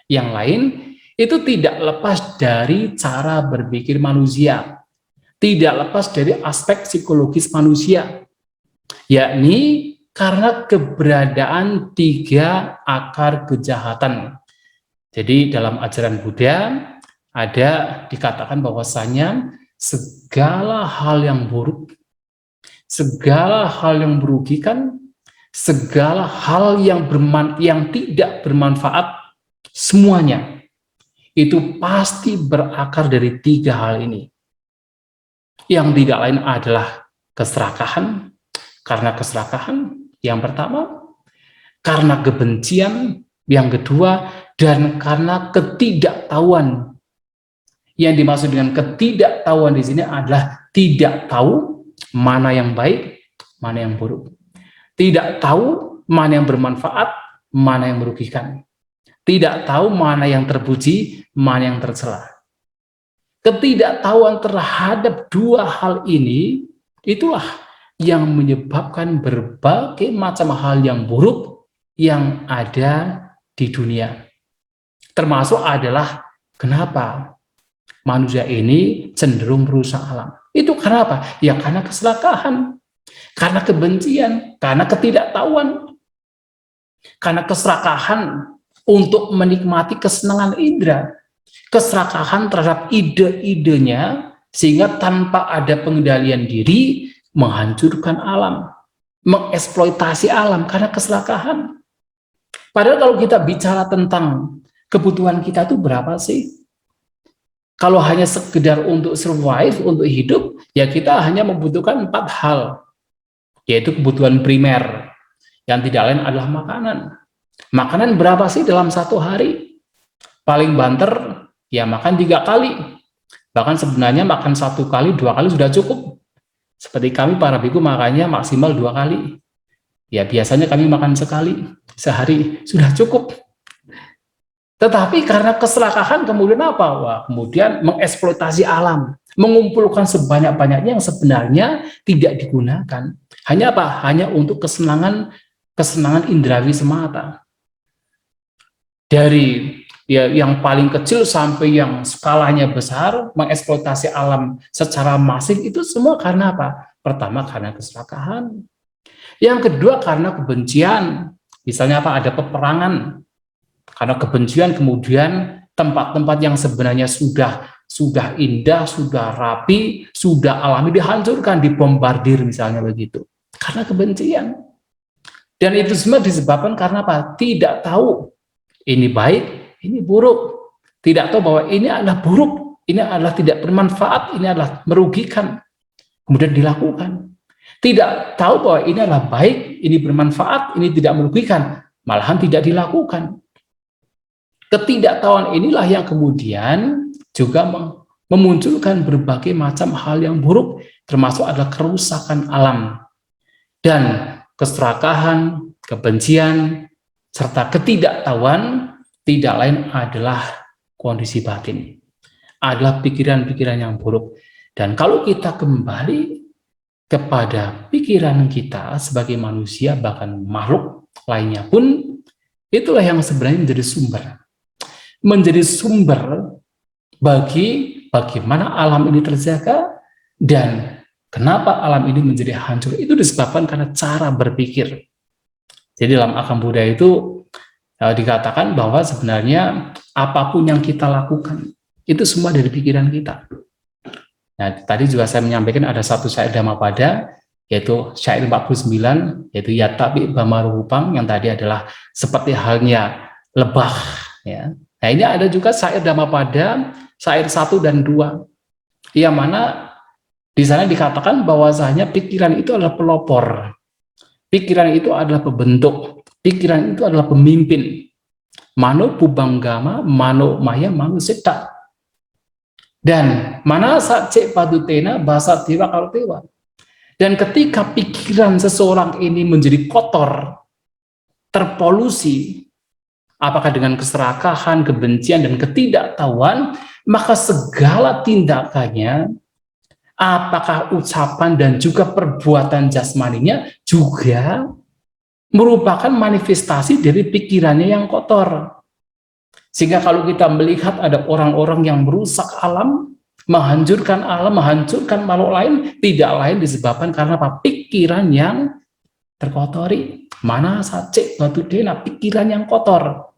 yang lain, itu tidak lepas dari cara berpikir manusia. Tidak lepas dari aspek psikologis manusia, yakni karena keberadaan 3 akar kejahatan. Jadi dalam ajaran Buddha ada dikatakan bahwasanya segala hal yang buruk, segala hal yang merugikan, segala hal yang tidak bermanfaat, semuanya itu pasti berakar dari 3 hal ini. yang tidak lain adalah keserakahan. Karena keserakahan yang pertama, karena kebencian yang kedua, dan karena ketidaktahuan. Yang dimaksud dengan ketidaktahuan di sini adalah tidak tahu mana yang baik, mana yang buruk. Tidak tahu mana yang bermanfaat, mana yang merugikan. Tidak tahu mana yang terpuji, mana yang tercela. Ketidaktahuan terhadap dua hal ini, itulah yang menyebabkan berbagai macam hal yang buruk yang ada di dunia. Termasuk adalah kenapa manusia ini cenderung merusak alam. Itu karena apa? Ya karena keserakahan, karena kebencian, karena ketidaktahuan, karena keserakahan untuk menikmati kesenangan indera, keserakahan terhadap ide-idenya, sehingga tanpa ada pengendalian diri, menghancurkan alam, mengeksploitasi alam karena keserakahan. Padahal kalau kita bicara tentang kebutuhan kita itu berapa sih? Kalau hanya sekedar untuk survive, untuk hidup, ya kita hanya membutuhkan 4 hal, yaitu kebutuhan primer, yang tidak lain adalah makanan. Makanan berapa sih dalam satu hari? Paling banter, ya makan 3 kali. Bahkan sebenarnya makan 1 kali, 2 kali sudah cukup. Seperti kami para biku makannya maksimal 2 kali. Ya biasanya kami makan sekali sehari, sudah cukup. Tetapi karena keserakahan kemudian apa? Wah, kemudian mengeksploitasi alam, mengumpulkan sebanyak-banyaknya yang sebenarnya tidak digunakan. Hanya apa? Hanya untuk kesenangan indrawi semata. Dari ya, yang paling kecil sampai yang skalanya besar, mengeksploitasi alam secara masif, itu semua karena apa? Pertama karena keserakahan. Yang kedua karena kebencian. Misalnya apa? Ada peperangan. Karena kebencian kemudian tempat-tempat yang sebenarnya sudah indah, sudah rapi, sudah alami dihancurkan, dibombardir misalnya begitu. Karena kebencian. Dan itu semua disebabkan karena apa? Tidak tahu ini baik, ini buruk. Tidak tahu bahwa ini adalah buruk, ini adalah tidak bermanfaat, ini adalah merugikan. Kemudian dilakukan. Tidak tahu bahwa ini adalah baik, ini bermanfaat, ini tidak merugikan, malahan tidak dilakukan. Ketidaktahuan inilah yang kemudian juga memunculkan berbagai macam hal yang buruk, termasuk adalah kerusakan alam. Dan keserakahan, kebencian, serta ketidaktahuan tidak lain adalah kondisi batin. Adalah pikiran-pikiran yang buruk. Dan kalau kita kembali kepada pikiran kita sebagai manusia, bahkan makhluk lainnya pun, itulah yang sebenarnya menjadi sumber bagaimana alam ini terjaga dan kenapa alam ini menjadi hancur. Itu disebabkan karena cara berpikir. Jadi dalam agama Buddha itu dikatakan bahwa sebenarnya apapun yang kita lakukan itu semua dari pikiran kita. Nah, tadi juga saya menyampaikan ada satu syair Dhammapada, yaitu syair 49, yaitu Yatapi Bamaruhupang, yang tadi adalah seperti halnya lebah, ya. Nah, ini ada juga syair Dhammapada, syair 1 dan 2, yang mana di sana dikatakan bahwasanya pikiran itu adalah pelopor, pikiran itu adalah pembentuk, pikiran itu adalah pemimpin. Mano pubanggama, mano maya, mano sita. Dan mana cek padutena bahasa dewa karutewa. Dan ketika pikiran seseorang ini menjadi kotor, terpolusi, apakah dengan keserakahan, kebencian, dan ketidaktahuan, maka segala tindakannya, apakah ucapan dan juga perbuatan jasmaninya juga merupakan manifestasi dari pikirannya yang kotor. Sehingga kalau kita melihat ada orang-orang yang merusak alam, menghancurkan alam, menghancurkan makhluk lain, tidak lain disebabkan karena apa? Pikiran yang terkotori. Mana sacek batu dena, pikiran yang kotor.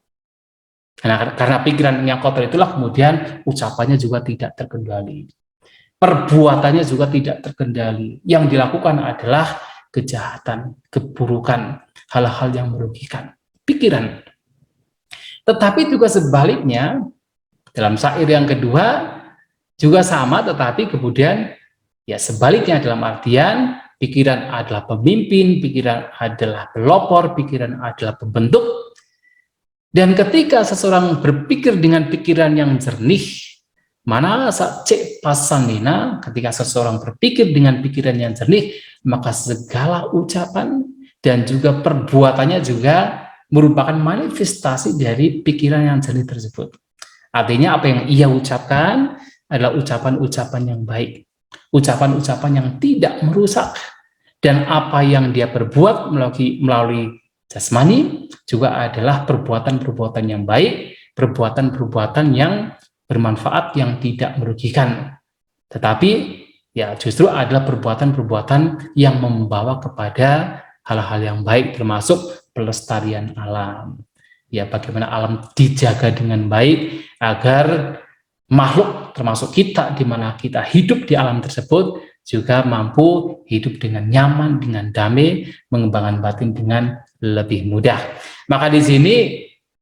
Karena pikiran yang kotor itulah kemudian ucapannya juga tidak terkendali. Perbuatannya juga tidak terkendali. Yang dilakukan adalah kejahatan, keburukan, hal-hal yang merugikan. Pikiran. Tetapi juga sebaliknya, dalam syair yang kedua juga sama, tetapi kemudian Ya sebaliknya dalam artian pikiran adalah pemimpin, pikiran adalah pelopor, pikiran adalah pembentuk. Dan ketika seseorang berpikir dengan pikiran yang jernih, mana cek pasanina, ketika seseorang berpikir dengan pikiran yang jernih, maka segala ucapan dan juga perbuatannya juga merupakan manifestasi dari pikiran yang jernih tersebut. Artinya apa yang ia ucapkan adalah ucapan-ucapan yang baik, ucapan-ucapan yang tidak merusak, dan apa yang dia perbuat melalui jasmani juga adalah perbuatan-perbuatan yang baik, perbuatan-perbuatan yang bermanfaat, yang tidak merugikan. Tetapi ya justru adalah perbuatan-perbuatan yang membawa kepada hal-hal yang baik, termasuk pelestarian alam. Ya, bagaimana alam dijaga dengan baik agar makhluk termasuk kita, di mana kita hidup di alam tersebut, juga mampu hidup dengan nyaman, dengan damai, mengembangkan batin dengan lebih mudah. Maka di sini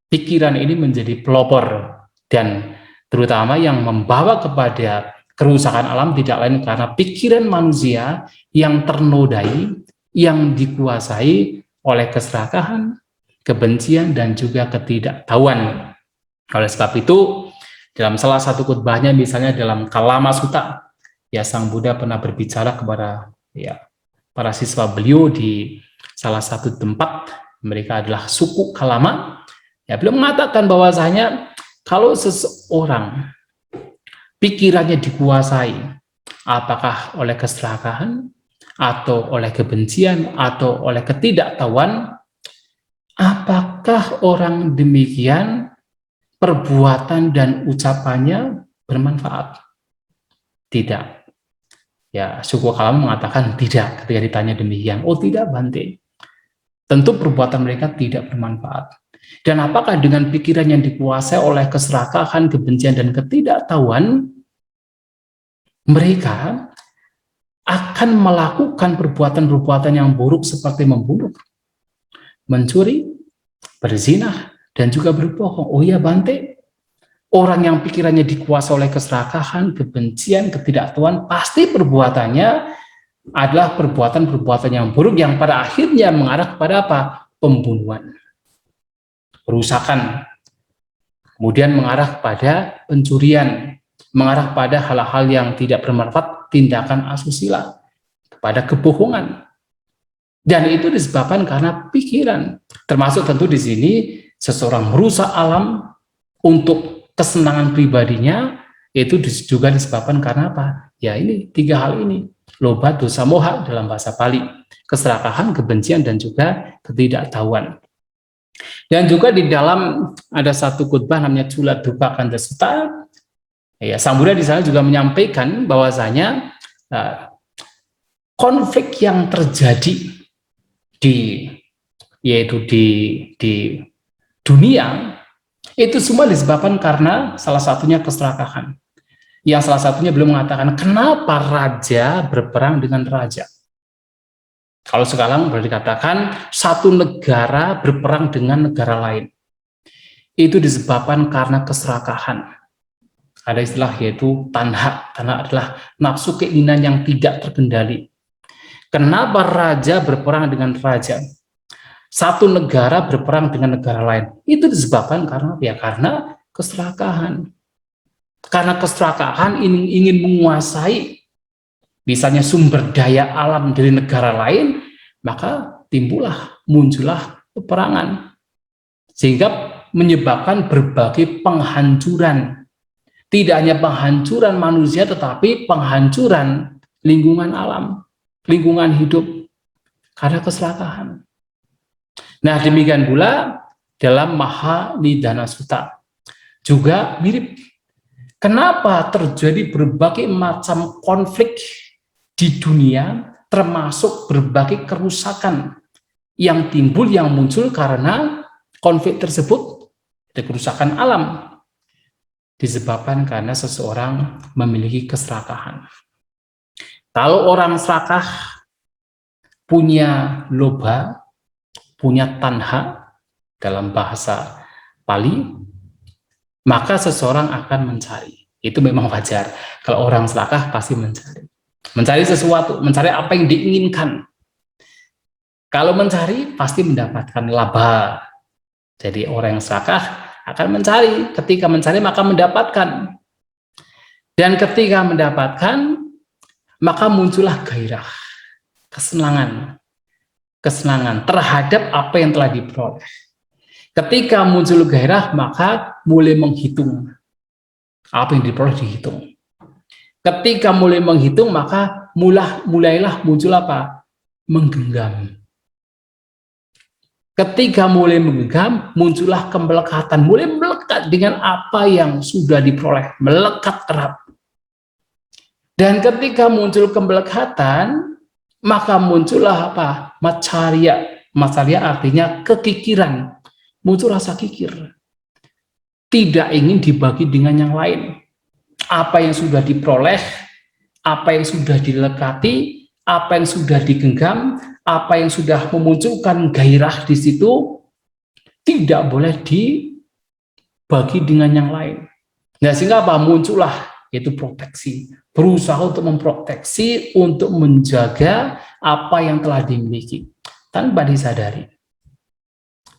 pikiran ini menjadi pelopor, dan terutama yang membawa kepada kerusakan alam tidak lain karena pikiran manusia yang ternodai, yang dikuasai oleh keserakahan, kebencian, dan juga ketidaktahuan. Oleh sebab itu, dalam salah satu khutbahnya, misalnya dalam Kalama Sutta, ya Sang Buddha pernah berbicara kepada ya para siswa beliau di salah satu tempat, mereka adalah suku Kalama. Ya, beliau mengatakan bahwasanya kalau seseorang pikirannya dikuasai, apakah oleh keserakahan, atau oleh kebencian, atau oleh ketidaktahuan, apakah orang demikian perbuatan dan ucapannya bermanfaat? Tidak. Ya, suku Kalama mengatakan tidak ketika ditanya demikian. Oh tidak, Bante. Tentu perbuatan mereka tidak bermanfaat. Dan apakah dengan pikiran yang dikuasai oleh keserakahan, kebencian, dan ketidaktahuan, mereka akan melakukan perbuatan-perbuatan yang buruk seperti membunuh, mencuri, berzinah, dan juga berbohong? Oh iya, Bante. Orang yang pikirannya dikuasai oleh keserakahan, kebencian, ketidaktahuan, pasti perbuatannya adalah perbuatan-perbuatan yang buruk yang pada akhirnya mengarah kepada apa? Pembunuhan, perusakan, kemudian mengarah kepada pencurian, mengarah pada hal-hal yang tidak bermanfaat, tindakan asusila, kepada kebohongan. Dan itu disebabkan karena pikiran. Termasuk tentu di sini seseorang merusak alam untuk kesenangan pribadinya, itu juga disebabkan karena apa? Ya ini tiga hal ini, loba, dosa, moha dalam bahasa Pali, keserakahan, kebencian, dan juga ketidaktahuan. Dan juga di dalam ada satu khutbah namanya Cula Dupa Kanda Sutta, ya Sang Buddha di sana juga menyampaikan bahwasanya konflik yang terjadi yaitu di dunia itu semua disebabkan karena salah satunya keserakahan. Yang salah satunya belum mengatakan kenapa raja berperang dengan raja. Kalau sekarang boleh dikatakan satu negara berperang dengan negara lain. Itu disebabkan karena keserakahan. Ada istilah yaitu tanha. Tanha adalah nafsu keinginan yang tidak terkendali. Kenapa raja berperang dengan raja? Satu negara berperang dengan negara lain. Itu disebabkan karena keserakahan. Karena keserakahan ingin menguasai misalnya sumber daya alam dari negara lain, maka muncullah peperangan. Sehingga menyebabkan berbagai penghancuran. Tidak hanya penghancuran manusia, tetapi penghancuran lingkungan alam, lingkungan hidup, karena keserakahan. Nah, demikian pula dalam Mahanidana Sutta juga mirip. Kenapa terjadi berbagai macam konflik di dunia, termasuk berbagai kerusakan yang timbul, yang muncul karena konflik tersebut, kerusakan alam, disebabkan karena seseorang memiliki keserakahan. Kalau orang serakah punya loba, punya tanha dalam bahasa Pali, maka seseorang akan mencari. Itu memang wajar. Kalau orang serakah pasti mencari. Mencari sesuatu, mencari apa yang diinginkan. Kalau mencari, pasti mendapatkan laba. Jadi orang yang serakah akan mencari. Ketika mencari, maka mendapatkan. Dan ketika mendapatkan, maka muncullah gairah, kesenangan terhadap apa yang telah diperoleh. Ketika muncul gairah, maka mulai menghitung. Apa yang diperoleh dihitung. Ketika mulai menghitung, maka mulailah muncul apa? Menggenggam. Ketika mulai menggenggam, muncullah kemelekatan. Mulai melekat dengan apa yang sudah diperoleh. Melekat erat. Dan ketika muncul kemelekatan, maka muncullah apa? Macarya. Macarya artinya kekikiran. Muncul rasa kikir. Tidak ingin dibagi dengan yang lain. Apa yang sudah diperoleh, apa yang sudah dilekati, apa yang sudah digenggam, apa yang sudah memunculkan gairah di situ, tidak boleh dibagi dengan yang lain. Nah, sehingga apa? Muncullah yaitu proteksi. Berusaha untuk memproteksi, untuk menjaga apa yang telah dimiliki tanpa disadari.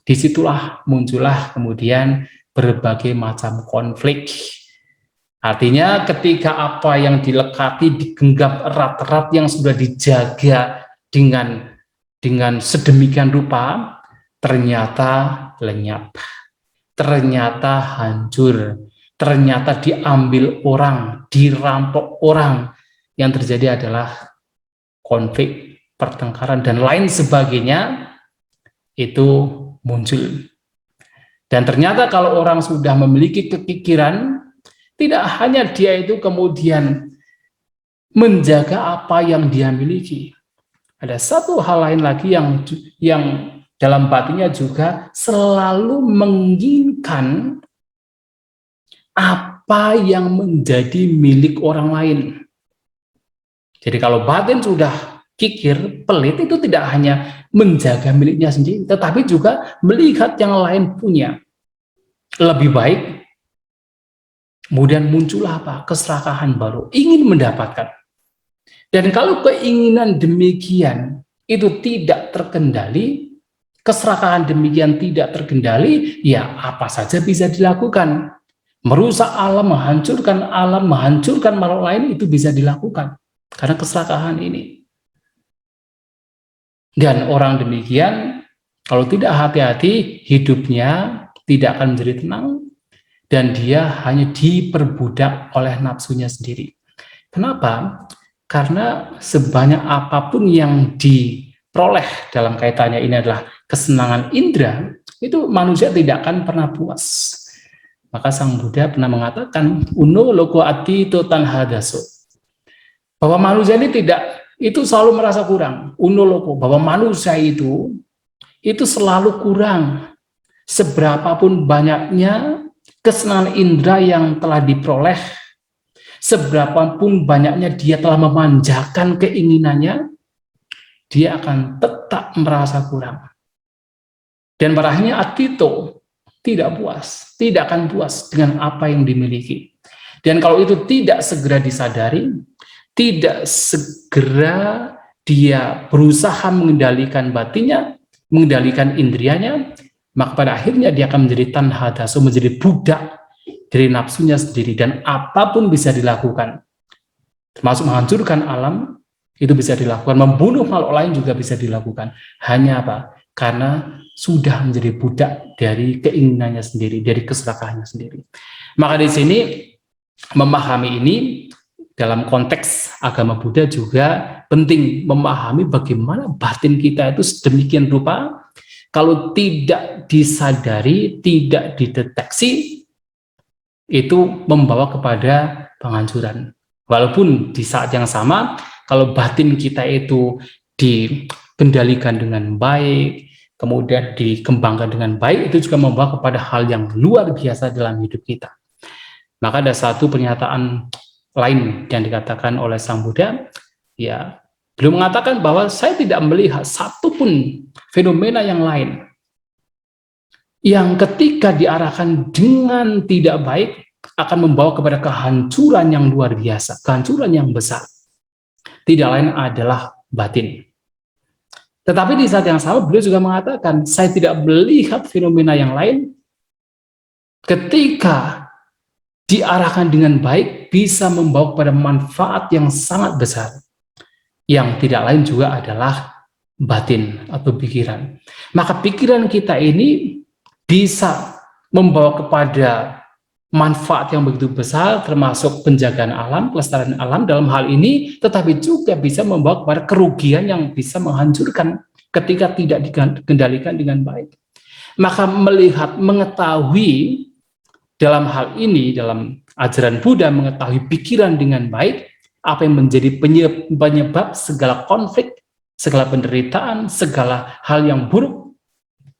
Disitulah muncullah kemudian berbagai macam konflik. Artinya ketika apa yang dilekati, digenggam erat-erat, yang sudah dijaga dengan sedemikian rupa, ternyata lenyap, ternyata hancur, ternyata diambil orang, dirampok orang. Yang terjadi adalah konflik, pertengkaran, dan lain sebagainya itu muncul. Dan ternyata kalau orang sudah memiliki kekikiran, tidak hanya dia itu kemudian menjaga apa yang dia miliki. Ada satu hal lain lagi yang dalam batinnya juga selalu menginginkan apa yang menjadi milik orang lain. Jadi kalau batin sudah kikir, pelit, itu tidak hanya menjaga miliknya sendiri, tetapi juga melihat yang lain punya lebih baik. Kemudian muncullah apa? Keserakahan baru, ingin mendapatkan. Dan kalau keinginan demikian itu tidak terkendali, keserakahan demikian tidak terkendali, ya apa saja bisa dilakukan. Merusak alam, menghancurkan makhluk lain, itu bisa dilakukan karena keserakahan ini. Dan orang demikian kalau tidak hati-hati, hidupnya tidak akan menjadi tenang, dan dia hanya diperbudak oleh nafsunya sendiri. Kenapa? Karena sebanyak apapun yang diperoleh dalam kaitannya ini adalah kesenangan indera, itu manusia tidak akan pernah puas. Maka Sang Buddha pernah mengatakan, Uno loko ati totan hadaso, bahwa manusia ini itu selalu merasa kurang. Uno loko, bahwa manusia itu selalu kurang. Seberapapun banyaknya kesenangan indera yang telah diperoleh, seberapapun banyaknya dia telah memanjakan keinginannya, dia akan tetap merasa kurang. Dan pada akhirnya atito, tidak puas, tidak akan puas dengan apa yang dimiliki. Dan kalau itu tidak segera disadari, tidak segera dia berusaha mengendalikan batinnya, mengendalikan indrianya, maka pada akhirnya dia akan menjadi tanhadaso, menjadi budak dari nafsunya sendiri. Dan apapun bisa dilakukan, termasuk menghancurkan alam, itu bisa dilakukan. Membunuh makhluk lain juga bisa dilakukan. Hanya apa? Karena sudah menjadi budak dari keinginannya sendiri, dari keserakahannya sendiri. Maka di sini memahami ini dalam konteks agama Buddha juga penting, memahami bagaimana batin kita itu sedemikian rupa. Kalau tidak disadari, tidak dideteksi, itu membawa kepada penghancuran. Walaupun di saat yang sama, kalau batin kita itu dikendalikan dengan baik, kemudian dikembangkan dengan baik, itu juga membawa kepada hal yang luar biasa dalam hidup kita. Maka ada satu pernyataan lain yang dikatakan oleh Sang Buddha, ya, beliau mengatakan bahwa saya tidak melihat satupun fenomena yang lain yang ketika diarahkan dengan tidak baik akan membawa kepada kehancuran yang luar biasa, kehancuran yang besar. tidak lain adalah batin. Tetapi di saat yang sama beliau juga mengatakan, saya tidak melihat fenomena yang lain ketika diarahkan dengan baik bisa membawa kepada manfaat yang sangat besar. Yang tidak lain juga adalah batin atau pikiran. Maka pikiran kita ini bisa membawa kepada manfaat yang begitu besar, termasuk penjagaan alam, kelestarian alam dalam hal ini, tetapi juga bisa membawa kepada kerugian yang bisa menghancurkan ketika tidak dikendalikan dengan baik. Maka melihat, mengetahui dalam hal ini, dalam ajaran Buddha, mengetahui pikiran dengan baik, apa yang menjadi penyebab segala konflik, segala penderitaan, segala hal yang buruk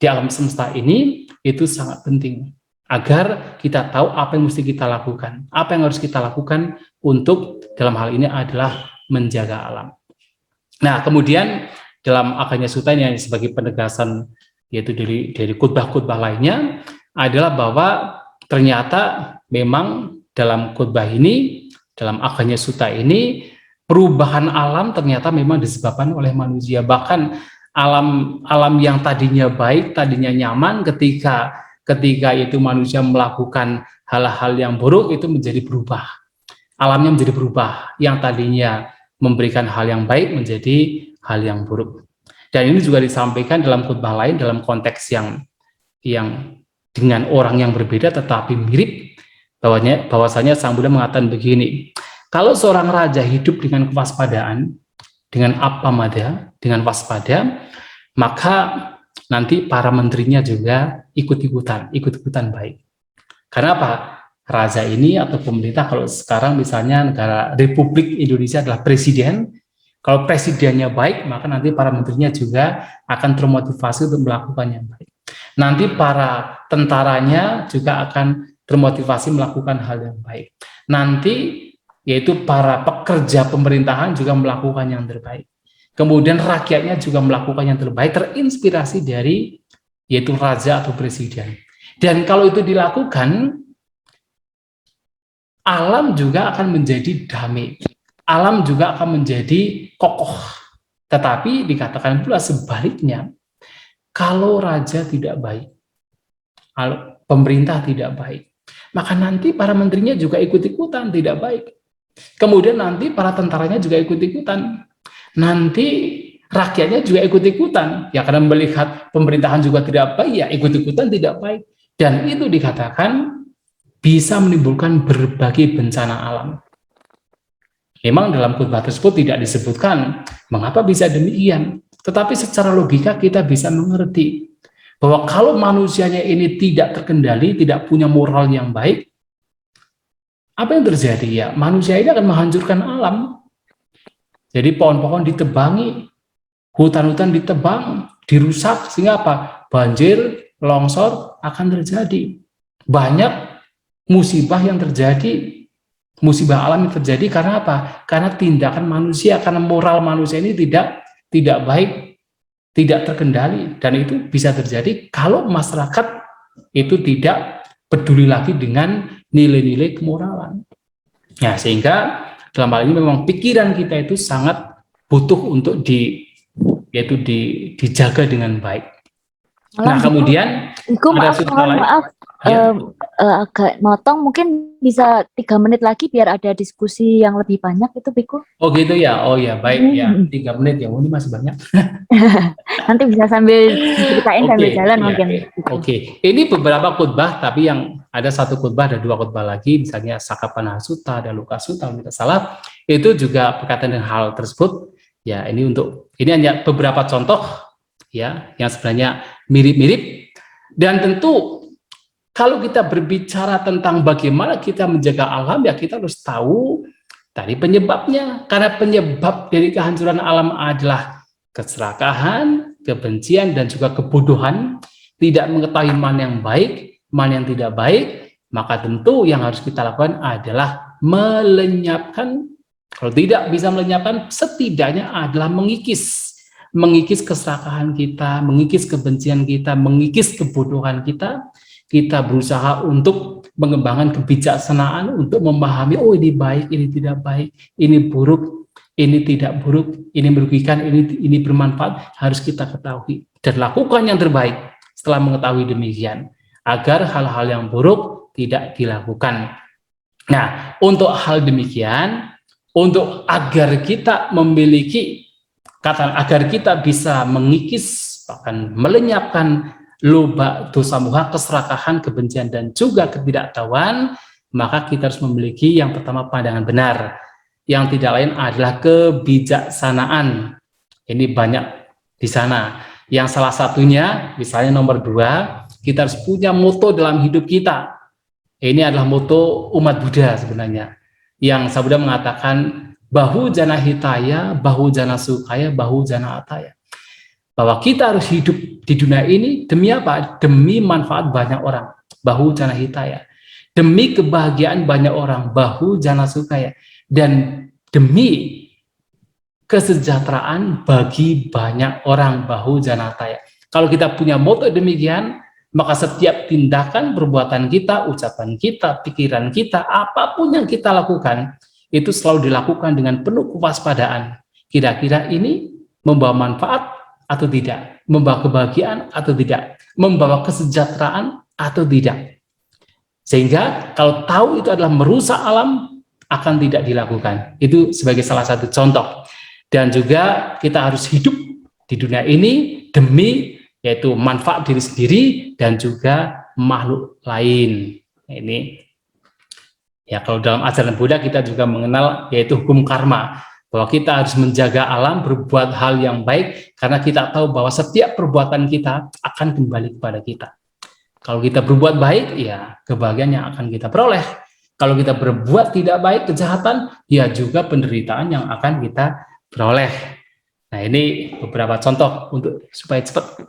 di alam semesta ini, itu sangat penting. Agar kita tahu apa yang mesti kita lakukan. Apa yang harus kita lakukan untuk dalam hal ini adalah menjaga alam. Nah, kemudian dalam Aganya Sutta ini sebagai penegasan, yaitu dari khotbah-khotbah lainnya, adalah bahwa ternyata memang dalam khotbah ini, dalam Aganya Sutta ini, perubahan alam ternyata memang disebabkan oleh manusia. Bahkan alam yang tadinya baik, tadinya nyaman, ketika itu manusia melakukan hal-hal yang buruk, itu menjadi berubah. Alamnya menjadi berubah. Yang tadinya memberikan hal yang baik menjadi hal yang buruk. Dan ini juga disampaikan dalam khotbah lain, dalam konteks yang dengan orang yang berbeda tetapi mirip, bahwasanya Sang Buddha mengatakan begini, kalau seorang raja hidup dengan kewaspadaan, dengan appamada, dengan waspada, maka nanti para menterinya juga ikut-ikutan baik. Karena apa? Raja ini atau pemerintah, kalau sekarang misalnya negara Republik Indonesia adalah presiden, kalau presidennya baik, maka nanti para menterinya juga akan termotivasi untuk melakukan yang baik. Nanti para tentaranya juga akan termotivasi melakukan hal yang baik. Nanti yaitu para pekerja pemerintahan juga melakukan yang terbaik. Kemudian rakyatnya juga melakukan yang terbaik, terinspirasi dari yaitu raja atau presiden. Dan kalau itu dilakukan, alam juga akan menjadi damai. Alam juga akan menjadi kokoh. Tetapi dikatakan pula sebaliknya, kalau raja tidak baik, kalau pemerintah tidak baik, maka nanti para menterinya juga ikut-ikutan tidak baik. Kemudian nanti para tentaranya juga ikut-ikutan. Nanti rakyatnya juga ikut-ikutan. Ya karena melihat pemerintahan juga tidak baik, ya ikut-ikutan tidak baik. Dan itu dikatakan bisa menimbulkan berbagai bencana alam. Memang dalam khotbah tersebut tidak disebutkan mengapa bisa demikian. Tetapi secara logika kita bisa mengerti bahwa kalau manusianya ini tidak terkendali, tidak punya moral yang baik, apa yang terjadi? Ya, manusia ini akan menghancurkan alam. Jadi pohon-pohon ditebangi, hutan-hutan ditebang, dirusak, sehingga apa? Banjir, longsor akan terjadi. Banyak musibah yang terjadi, musibah alam yang terjadi karena apa? Karena tindakan manusia, karena moral manusia ini tidak baik, tidak terkendali. Dan itu bisa terjadi kalau masyarakat itu tidak peduli lagi dengan nilai-nilai kemoralan. Nah, sehingga dalam hal ini memang pikiran kita itu sangat butuh untuk dijaga dengan baik. Nah, kemudian ada sutta lain. Maaf, agak motong, mungkin bisa 3 menit lagi biar ada diskusi yang lebih banyak itu, Biku. Oh gitu ya, oh ya baik ya, 3 menit ya, ini masih banyak. Nanti bisa sambil ceritain sambil jalan ya, mungkin. Oke. Ini beberapa khotbah, tapi yang ada satu khotbah, ada 2 khotbah lagi, misalnya Sakapanaha Sutta, ada Luka Sutta, kalau tidak salah, itu juga berkaitan dengan hal tersebut. Ya, ini hanya beberapa contoh ya, yang sebenarnya mirip-mirip. Dan tentu kalau kita berbicara tentang bagaimana kita menjaga alam, ya kita harus tahu tadi penyebabnya. Karena penyebab dari kehancuran alam adalah keserakahan, kebencian, dan juga kebodohan. Tidak mengetahui mana yang baik, mana yang tidak baik. Maka tentu yang harus kita lakukan adalah melenyapkan. Kalau tidak bisa melenyapkan, setidaknya adalah mengikis keserakahan kita, mengikis kebencian kita, mengikis kebodohan kita. Kita berusaha untuk mengembangkan kebijaksanaan untuk memahami, oh ini baik, ini tidak baik, ini buruk. ini tidak buruk, ini merugikan, ini bermanfaat, harus kita ketahui dan lakukan yang terbaik setelah mengetahui demikian, agar hal-hal yang buruk tidak dilakukan. Nah, untuk hal demikian, untuk agar kita memiliki, agar kita bisa mengikis, bahkan melenyapkan loba dosa muha, keserakahan, kebencian, dan juga ketidaktahuan, maka kita harus memiliki yang pertama pandangan benar, yang tidak lain adalah kebijaksanaan. Ini banyak di sana. Yang salah satunya, misalnya nomor 2, kita harus punya moto dalam hidup kita. Ini adalah moto umat Buddha sebenarnya. Yang Sang Buddha mengatakan, bahu jana hitaya, bahu jana sukaya, bahu jana ataya. Bahwa kita harus hidup di dunia ini demi apa? Demi manfaat banyak orang. Bahu jana hitaya. Demi kebahagiaan banyak orang. Bahu jana sukaya. Dan demi kesejahteraan bagi banyak orang, bahu janataya. Kalau kita punya moto demikian, maka setiap tindakan, perbuatan kita, ucapan kita, pikiran kita, apapun yang kita lakukan, itu selalu dilakukan dengan penuh kewaspadaan. Kira-kira ini membawa manfaat atau tidak? Membawa kebahagiaan atau tidak? Membawa kesejahteraan atau tidak? Sehingga kalau tahu itu adalah merusak alam, akan tidak dilakukan. Itu sebagai salah satu contoh. Dan juga kita harus hidup di dunia ini demi yaitu manfaat diri sendiri dan juga makhluk lain. Ini ya, kalau dalam ajaran Buddha kita juga mengenal yaitu hukum karma, bahwa kita harus menjaga alam, berbuat hal yang baik, karena kita tahu bahwa setiap perbuatan kita akan kembali kepada kita. Kalau kita berbuat baik, ya kebahagiaan yang akan kita peroleh. Kalau kita berbuat tidak baik, kejahatan, ya juga penderitaan yang akan kita peroleh. Nah, ini beberapa contoh untuk supaya cepat.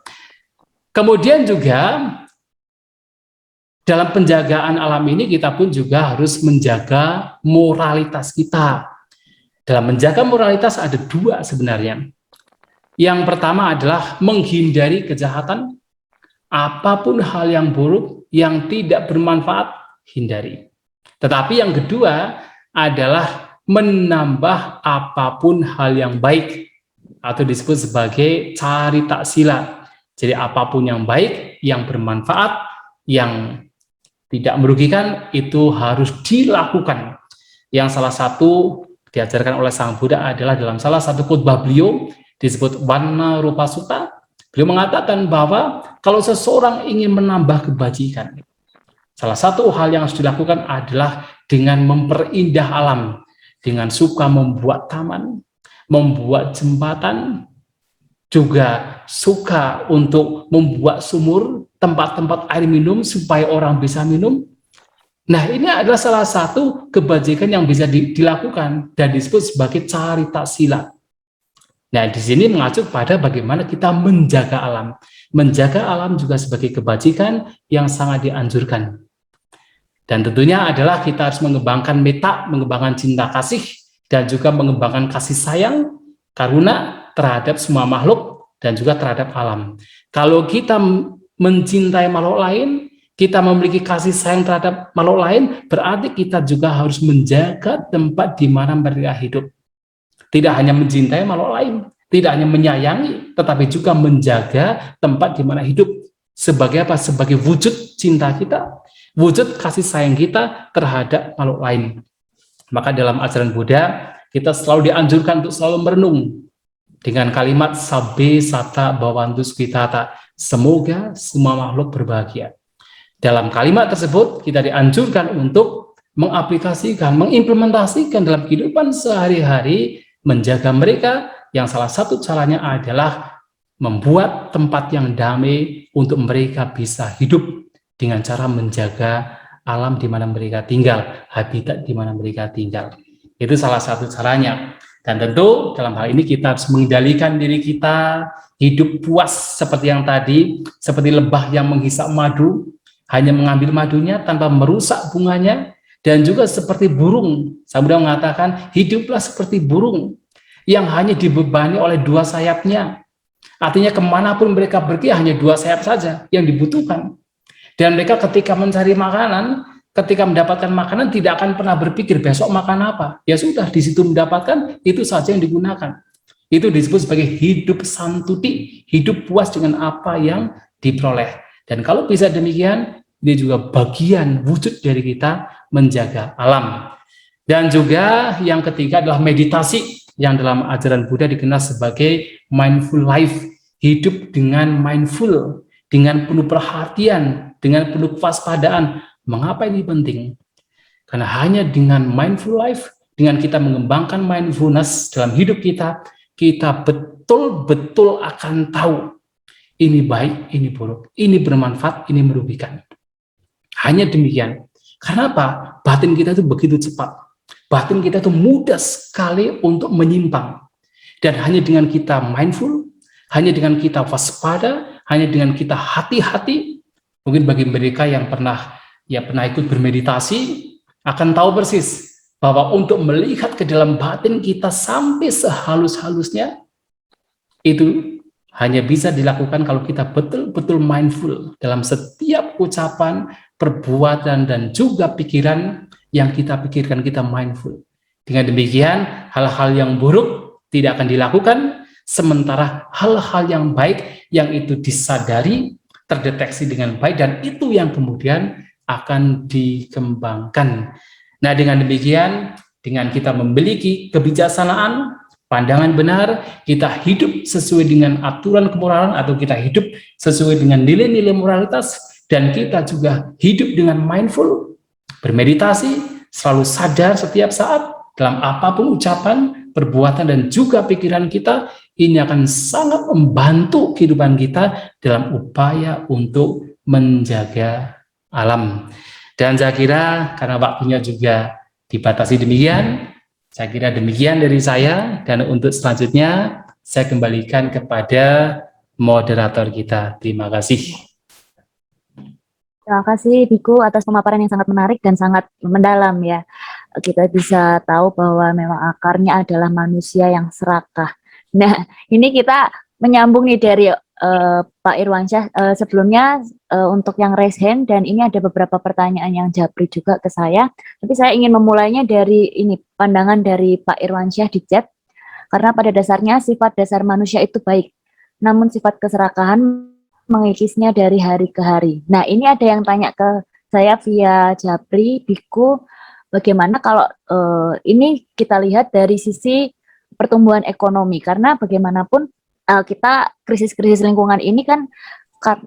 Kemudian juga dalam penjagaan alam ini kita pun juga harus menjaga moralitas kita. Dalam menjaga moralitas ada 2 sebenarnya. Yang pertama adalah menghindari kejahatan. Apapun hal yang buruk, yang tidak bermanfaat, hindari. Tetapi yang kedua adalah menambah apapun hal yang baik, atau disebut sebagai carita sila. Jadi apapun yang baik, yang bermanfaat, yang tidak merugikan, itu harus dilakukan. Yang salah satu diajarkan oleh Sang Buddha adalah dalam salah satu khotbah beliau, disebut Vanna Rupa Sutta. Beliau mengatakan bahwa kalau seseorang ingin menambah kebajikan, salah satu hal yang harus dilakukan adalah dengan memperindah alam, dengan suka membuat taman, membuat jembatan, juga suka untuk membuat sumur, tempat-tempat air minum supaya orang bisa minum. Nah, ini adalah salah satu kebajikan yang bisa dilakukan dan disebut sebagai carita sila. Nah, di sini mengacu pada bagaimana kita menjaga alam. Menjaga alam juga sebagai kebajikan yang sangat dianjurkan. Dan tentunya adalah kita harus mengembangkan metta, mengembangkan cinta kasih, dan juga mengembangkan kasih sayang, karuna terhadap semua makhluk, dan juga terhadap alam. Kalau kita mencintai makhluk lain, kita memiliki kasih sayang terhadap makhluk lain, berarti kita juga harus menjaga tempat di mana mereka hidup. Tidak hanya mencintai makhluk lain, tidak hanya menyayangi, tetapi juga menjaga tempat di mana hidup. Sebagai apa? Sebagai wujud cinta kita, wujud kasih sayang kita terhadap makhluk lain. Maka dalam ajaran Buddha, kita selalu dianjurkan untuk selalu merenung dengan kalimat sabbe sata bhavantu sukhitata, semoga semua makhluk berbahagia. Dalam kalimat tersebut, kita dianjurkan untuk mengaplikasikan, mengimplementasikan dalam kehidupan sehari-hari, menjaga mereka, yang salah satu caranya adalah membuat tempat yang damai untuk mereka bisa hidup dengan cara menjaga alam di mana mereka tinggal, habitat di mana mereka tinggal. Itu salah satu caranya. Dan tentu dalam hal ini kita harus mengendalikan diri kita, hidup puas seperti yang tadi, seperti lebah yang menghisap madu, hanya mengambil madunya tanpa merusak bunganya, dan juga seperti burung. Sang Buddha mengatakan, hiduplah seperti burung yang hanya dibebani oleh 2 sayapnya. Artinya kemanapun mereka pergi hanya 2 sayap saja yang dibutuhkan. Dan mereka ketika mencari makanan, ketika mendapatkan makanan tidak akan pernah berpikir besok makan apa. Ya sudah, di situ mendapatkan, itu saja yang digunakan. Itu disebut sebagai hidup santuti, hidup puas dengan apa yang diperoleh. Dan kalau bisa demikian, ini juga bagian wujud dari kita menjaga alam. Dan juga yang ketiga adalah meditasi, yang dalam ajaran Buddha dikenal sebagai mindful life, hidup dengan mindful, dengan penuh perhatian, dengan penuh kewaspadaan. Mengapa ini penting? Karena hanya dengan mindful life, dengan kita mengembangkan mindfulness dalam hidup kita, kita betul-betul akan tahu ini baik, ini buruk, ini bermanfaat, ini merugikan. Hanya demikian. Karena apa? Batin kita itu begitu cepat. Batin kita itu mudah sekali untuk menyimpang. Dan hanya dengan kita mindful, hanya dengan kita waspada, hanya dengan kita hati-hati, mungkin bagi mereka yang pernah ikut bermeditasi, akan tahu persis bahwa untuk melihat ke dalam batin kita sampai sehalus-halusnya, itu hanya bisa dilakukan kalau kita betul-betul mindful dalam setiap ucapan, perbuatan, dan juga pikiran yang kita pikirkan, kita mindful. Dengan demikian, hal-hal yang buruk tidak akan dilakukan, sementara hal-hal yang baik yang itu disadari, terdeteksi dengan baik, dan itu yang kemudian akan dikembangkan. Nah, dengan demikian, dengan kita memiliki kebijaksanaan, pandangan benar, kita hidup sesuai dengan aturan kemoralan, atau kita hidup sesuai dengan nilai-nilai moralitas, dan kita juga hidup dengan mindful, bermeditasi, selalu sadar setiap saat dalam apapun ucapan, perbuatan, dan juga pikiran kita. Ini akan sangat membantu kehidupan kita dalam upaya untuk menjaga alam. Dan saya kira karena waktunya juga dibatasi demikian, saya kira demikian dari saya, dan untuk selanjutnya saya kembalikan kepada moderator kita. Terima kasih. Terima kasih Biku atas pemaparan yang sangat menarik dan sangat mendalam ya. Kita bisa tahu bahwa memang akarnya adalah manusia yang serakah. Nah, ini kita menyambung nih dari Pak Irwansyah. Sebelumnya untuk yang raise hand, dan ini ada beberapa pertanyaan yang japri juga ke saya. Tapi saya ingin memulainya dari ini, pandangan dari Pak Irwansyah di chat. Karena pada dasarnya sifat dasar manusia itu baik. Namun sifat keserakahan mengikisnya dari hari ke hari. Nah, ini ada yang tanya ke saya via Japri, Biku, bagaimana kalau ini kita lihat dari sisi pertumbuhan ekonomi, karena bagaimanapun kita krisis-krisis lingkungan ini kan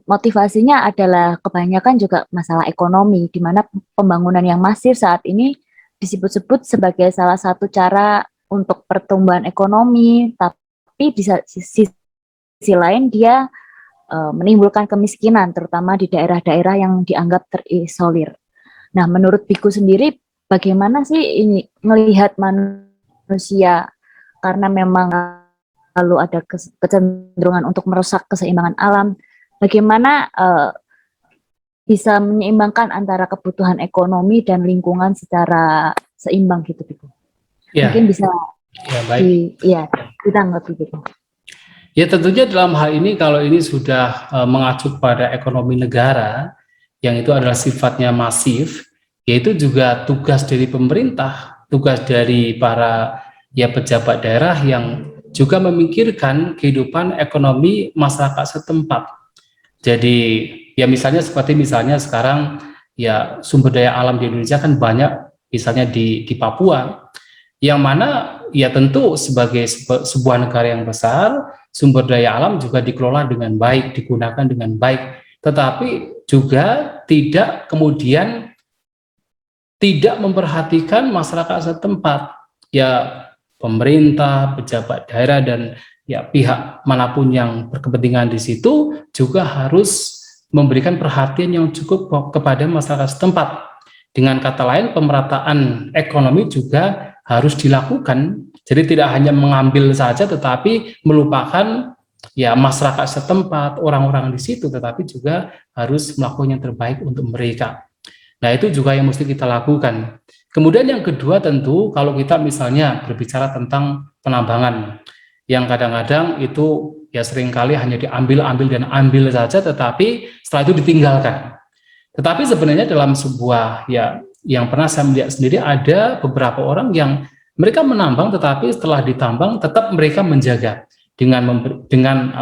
motivasinya adalah kebanyakan juga masalah ekonomi, di mana pembangunan yang masif saat ini disebut-sebut sebagai salah satu cara untuk pertumbuhan ekonomi, tapi di sisi lain dia menimbulkan kemiskinan, terutama di daerah-daerah yang dianggap terisolir. Nah, menurut Biku sendiri, bagaimana sih ini melihat manusia, karena memang lalu ada kecenderungan untuk merusak keseimbangan alam, bagaimana bisa menyeimbangkan antara kebutuhan ekonomi dan lingkungan secara seimbang gitu, Biku? Ya. Mungkin bisa ditanggapi gitu. Ya, tentunya dalam hal ini, kalau ini sudah mengacu pada ekonomi negara, yang itu adalah sifatnya masif, yaitu juga tugas dari pemerintah, tugas dari para pejabat daerah yang juga memikirkan kehidupan ekonomi masyarakat setempat. Jadi ya misalnya sekarang ya sumber daya alam di Indonesia kan banyak, misalnya di Papua, yang mana ya tentu sebagai sebuah negara yang besar, sumber daya alam juga dikelola dengan baik, digunakan dengan baik, tetapi juga tidak kemudian tidak memperhatikan masyarakat setempat. Ya pemerintah, pejabat daerah, dan ya pihak manapun yang berkepentingan di situ juga harus memberikan perhatian yang cukup kepada masyarakat setempat. Dengan kata lain, pemerataan ekonomi juga harus dilakukan. Jadi tidak hanya mengambil saja, tetapi melupakan ya masyarakat setempat, orang-orang di situ, tetapi juga harus melakukan yang terbaik untuk mereka. Nah, itu juga yang mesti kita lakukan. Kemudian yang kedua, tentu kalau kita misalnya berbicara tentang penambangan, yang kadang-kadang itu ya seringkali hanya diambil saja, tetapi setelah itu ditinggalkan. Tetapi sebenarnya dalam sebuah ya yang pernah saya melihat sendiri, ada beberapa orang yang mereka menambang, tetapi setelah ditambang tetap mereka menjaga dengan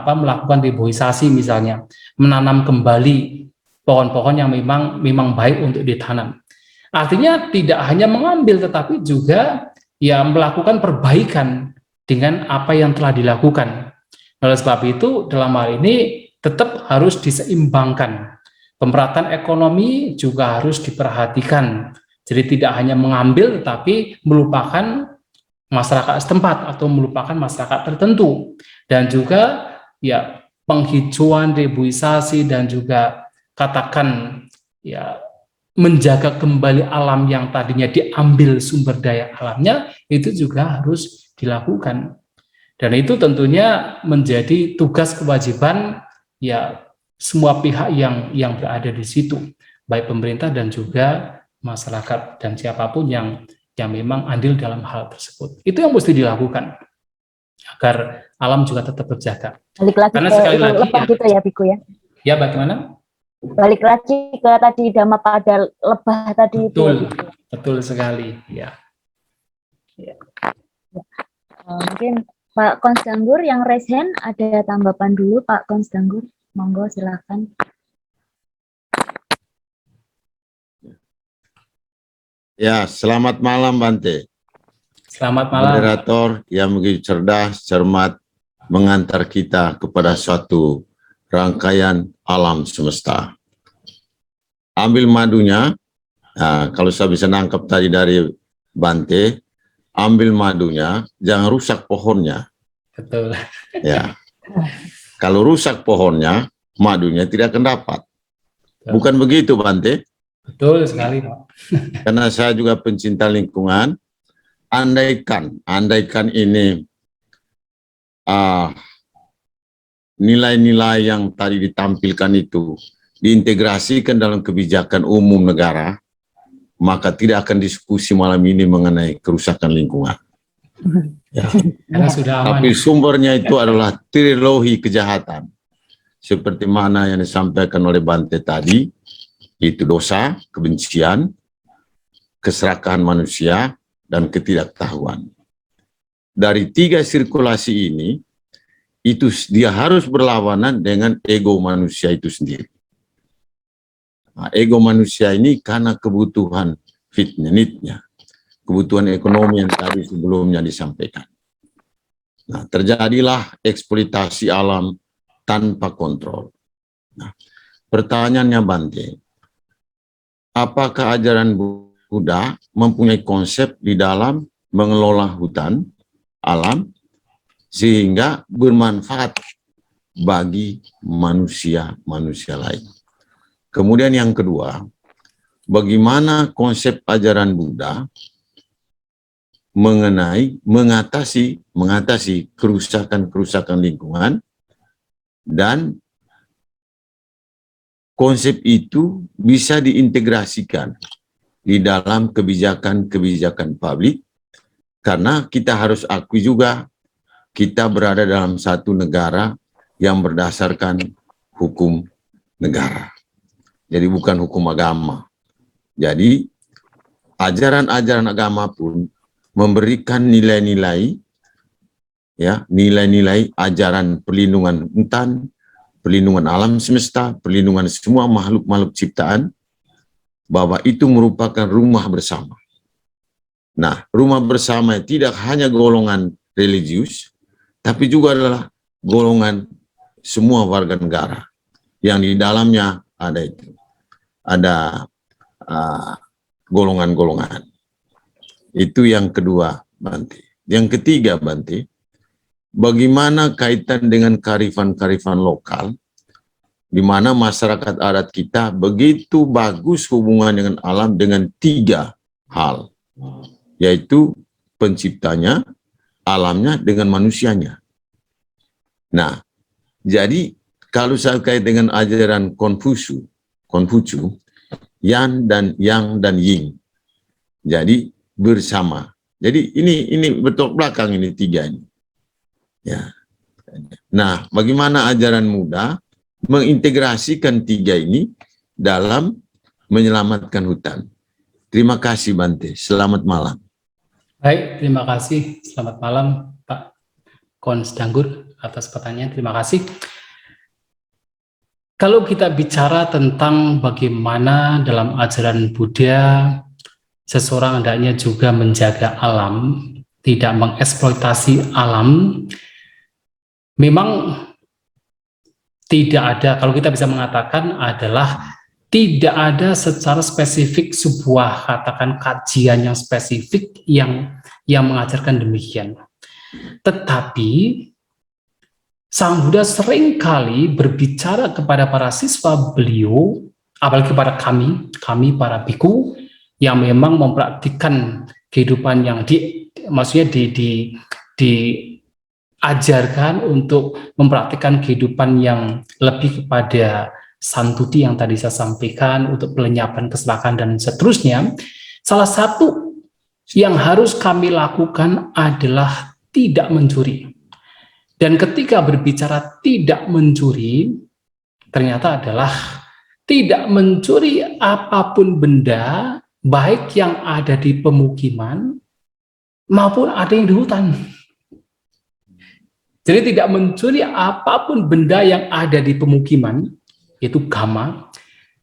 melakukan reboisasi, misalnya menanam kembali pohon-pohon yang memang baik untuk ditanam. Artinya tidak hanya mengambil, tetapi juga ya melakukan perbaikan dengan apa yang telah dilakukan. Oleh sebab itu, dalam hal ini tetap harus diseimbangkan. Pemerataan ekonomi juga harus diperhatikan. Jadi tidak hanya mengambil, tetapi melupakan masyarakat setempat atau melupakan masyarakat tertentu. Dan juga ya penghijauan, reboisasi, dan juga katakan ya menjaga kembali alam yang tadinya diambil sumber daya alamnya, itu juga harus dilakukan. Dan itu tentunya menjadi tugas kewajiban ya semua pihak yang berada di situ, baik pemerintah dan juga masyarakat dan siapapun yang memang andil dalam hal tersebut. Itu yang mesti dilakukan agar alam juga tetap terjaga. Balik lagi Karena ke sekali itu lagi lebah ya, gitu ya Biku ya. ya bagaimana? Balik lagi ke tadi Dhamma pada lebah tadi itu. Betul, betul sekali. Ya. Mungkin Pak Konstanggur yang raise hand, ada tanggapan dulu Pak Konstanggur, monggo silakan. Ya, selamat malam Bante. Selamat malam. Moderator yang begitu cerdas, cermat, mengantar kita kepada suatu rangkaian alam semesta. Ambil madunya, nah, kalau saya bisa nangkap tadi dari Bante, ambil madunya, jangan rusak pohonnya. Betul. Ya, kalau rusak pohonnya, madunya tidak akan dapat. Bukan begitu Bante? Betul sekali Pak. Karena saya juga pencinta lingkungan, andaikan ini nilai-nilai yang tadi ditampilkan itu diintegrasikan dalam kebijakan umum negara, maka tidak akan diskusi malam ini mengenai kerusakan lingkungan. Ya. Karena sudah aman. Tapi sumbernya itu adalah trilogi kejahatan. Seperti mana yang disampaikan oleh Bante tadi, itu dosa, kebencian, keserakahan manusia, dan ketidaktahuan. Dari tiga sirkulasi ini, itu dia harus berlawanan dengan ego manusia itu sendiri. Nah, ego manusia ini karena kebutuhan need-nya, kebutuhan ekonomi yang tadi sebelumnya disampaikan. Nah, terjadilah eksploitasi alam tanpa kontrol. Nah, pertanyaannya Bante, apakah ajaran Buddha mempunyai konsep di dalam mengelola hutan, alam, sehingga bermanfaat bagi manusia-manusia lain? Kemudian yang kedua, bagaimana konsep ajaran Buddha mengenai mengatasi kerusakan lingkungan, dan konsep itu bisa diintegrasikan di dalam kebijakan publik, karena kita harus akui juga kita berada dalam satu negara yang berdasarkan hukum negara. Jadi bukan hukum agama. Jadi ajaran-ajaran agama pun memberikan nilai-nilai, ya, nilai-nilai ajaran perlindungan hutan, perlindungan alam semesta, perlindungan semua makhluk-makhluk ciptaan, bahwa itu merupakan rumah bersama. Nah, rumah bersama tidak hanya golongan religius, tapi juga adalah golongan semua warga negara yang di dalamnya ada golongan-golongan. Itu yang kedua, Bante. Yang ketiga, Bante, bagaimana kaitan dengan kearifan-kearifan lokal, di mana masyarakat adat kita begitu bagus hubungan dengan alam dengan tiga hal, yaitu penciptanya, alamnya, dengan manusianya. Nah, jadi kalau saya kait dengan ajaran Konfusius, Yang dan Yin, jadi bersama. Jadi ini bertolak belakang ini tiga ini. Ya. Nah, bagaimana ajaran Buddha mengintegrasikan tiga ini dalam menyelamatkan hutan. Terima kasih Bante, selamat malam. Baik, terima kasih. Selamat malam Pak Kons Danggur atas pertanyaan. Terima kasih. Kalau kita bicara tentang bagaimana dalam ajaran Buddha seseorang hendaknya juga menjaga alam, tidak mengeksploitasi alam, memang tidak ada, kalau kita bisa mengatakan adalah tidak ada secara spesifik sebuah katakan kajian yang spesifik yang mengajarkan demikian. Tetapi Sang Buddha seringkali berbicara kepada para siswa beliau, apalagi kepada kami para biku yang memang mempraktikkan kehidupan yang diajarkan untuk mempraktikkan kehidupan yang lebih kepada santuti yang tadi saya sampaikan, untuk pelenyapan keserakahan dan seterusnya. Salah satu yang harus kami lakukan adalah tidak mencuri. Dan ketika berbicara tidak mencuri, ternyata adalah tidak mencuri apapun benda, baik yang ada di pemukiman maupun ada yang di hutan. Jadi tidak mencuri apapun benda yang ada di pemukiman, yaitu gama,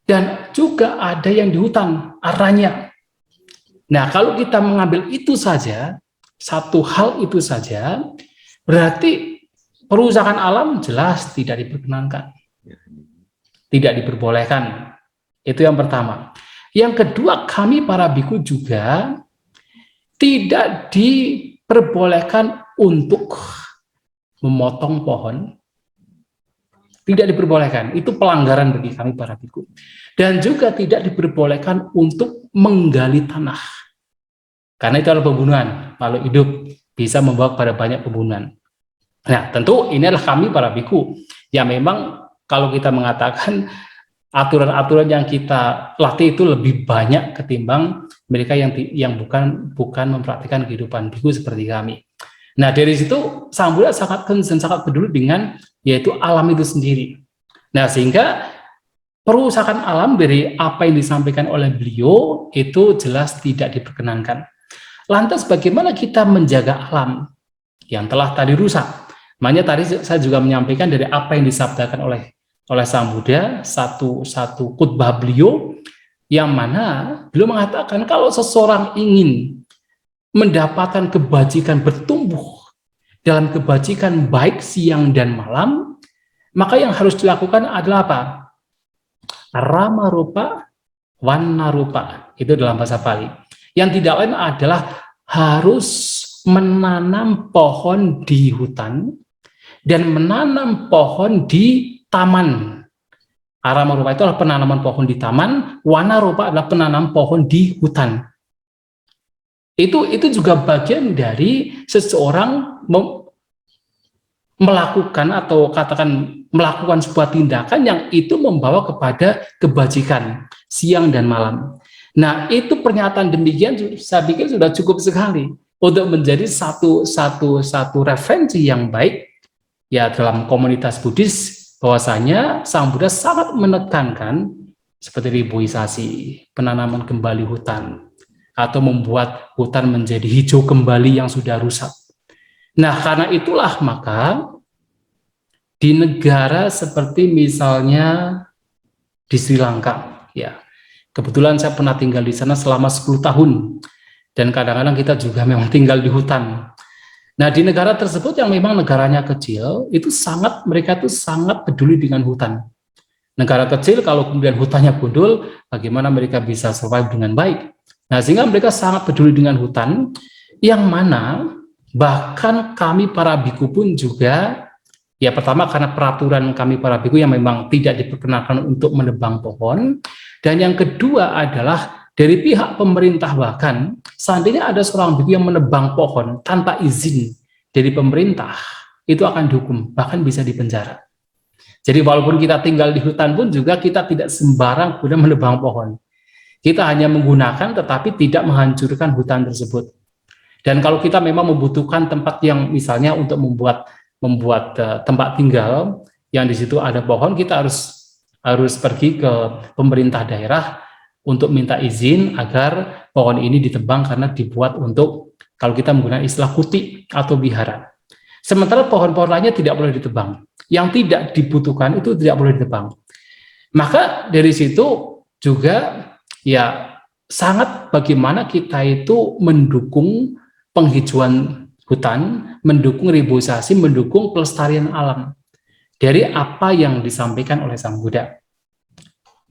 dan juga ada yang di hutan, aranya. Nah, kalau kita mengambil itu saja, satu hal itu saja, berarti perusakan alam jelas tidak diperkenankan, tidak diperbolehkan. Itu yang pertama. Yang kedua, kami para biku juga tidak diperbolehkan untuk memotong pohon. Tidak diperbolehkan, itu pelanggaran bagi kami para biku. Dan juga tidak diperbolehkan untuk menggali tanah. Karena itu adalah pembunuhan, makhluk hidup bisa membawa kepada banyak pembunuhan. Nah, tentu ini adalah kami para biku yang memang kalau kita mengatakan aturan-aturan yang kita latih itu lebih banyak ketimbang mereka yang bukan mempraktikkan kehidupan biku seperti kami. Nah, dari situ Sang Buddha sangat concern, sangat peduli dengan yaitu alam itu sendiri. Nah, sehingga perusakan alam dari apa yang disampaikan oleh beliau itu jelas tidak diperkenankan. Lantas bagaimana kita menjaga alam yang telah tadi rusak? Makanya tadi saya juga menyampaikan dari apa yang disabdakan oleh Sang Buddha, satu khutbah beliau, yang mana beliau mengatakan kalau seseorang ingin mendapatkan kebajikan, bertumbuh dalam kebajikan baik siang dan malam, maka yang harus dilakukan adalah apa? Rama rupa, wana rupa, itu dalam bahasa Pali. Yang tidak lain adalah harus menanam pohon di hutan dan menanam pohon di taman. Arama rupa itu adalah penanaman pohon di taman, wana rupa adalah penanam pohon di hutan. Itu juga bagian dari seseorang melakukan atau katakan melakukan sebuah tindakan yang itu membawa kepada kebajikan siang dan malam. Nah, itu pernyataan demikian saya pikir sudah cukup sekali untuk menjadi satu referensi yang baik ya dalam komunitas Buddhis, bahwasanya Sang Buddha sangat menekankan seperti riboisasi, penanaman kembali hutan, atau membuat hutan menjadi hijau kembali yang sudah rusak. Nah, karena itulah maka di negara seperti misalnya di Sri Lanka, ya kebetulan saya pernah tinggal di sana selama 10 tahun, dan kadang-kadang kita juga memang tinggal di hutan. Nah, di negara tersebut yang memang negaranya kecil, itu mereka itu sangat peduli dengan hutan. Negara kecil, kalau kemudian hutannya gundul, bagaimana mereka bisa survive dengan baik? Nah, sehingga mereka sangat peduli dengan hutan, yang mana bahkan kami para biku pun juga, ya pertama karena peraturan kami para biku yang memang tidak diperkenankan untuk menebang pohon, dan yang kedua adalah dari pihak pemerintah bahkan, seandainya ada seorang biku yang menebang pohon tanpa izin dari pemerintah, itu akan dihukum, bahkan bisa dipenjara. Jadi walaupun kita tinggal di hutan pun juga kita tidak sembarang sudah menebang pohon. Kita hanya menggunakan tetapi tidak menghancurkan hutan tersebut. Dan kalau kita memang membutuhkan tempat yang misalnya untuk membuat tempat tinggal yang di situ ada pohon, kita harus pergi ke pemerintah daerah untuk minta izin agar pohon ini ditebang karena dibuat untuk, kalau kita menggunakan istilah, kuti atau wihara. Sementara pohon-pohon lainnya tidak boleh ditebang. Yang tidak dibutuhkan itu tidak boleh ditebang. Maka dari situ juga ya sangat bagaimana kita itu mendukung penghijauan hutan, mendukung reboisasi, mendukung pelestarian alam dari apa yang disampaikan oleh Sang Buddha.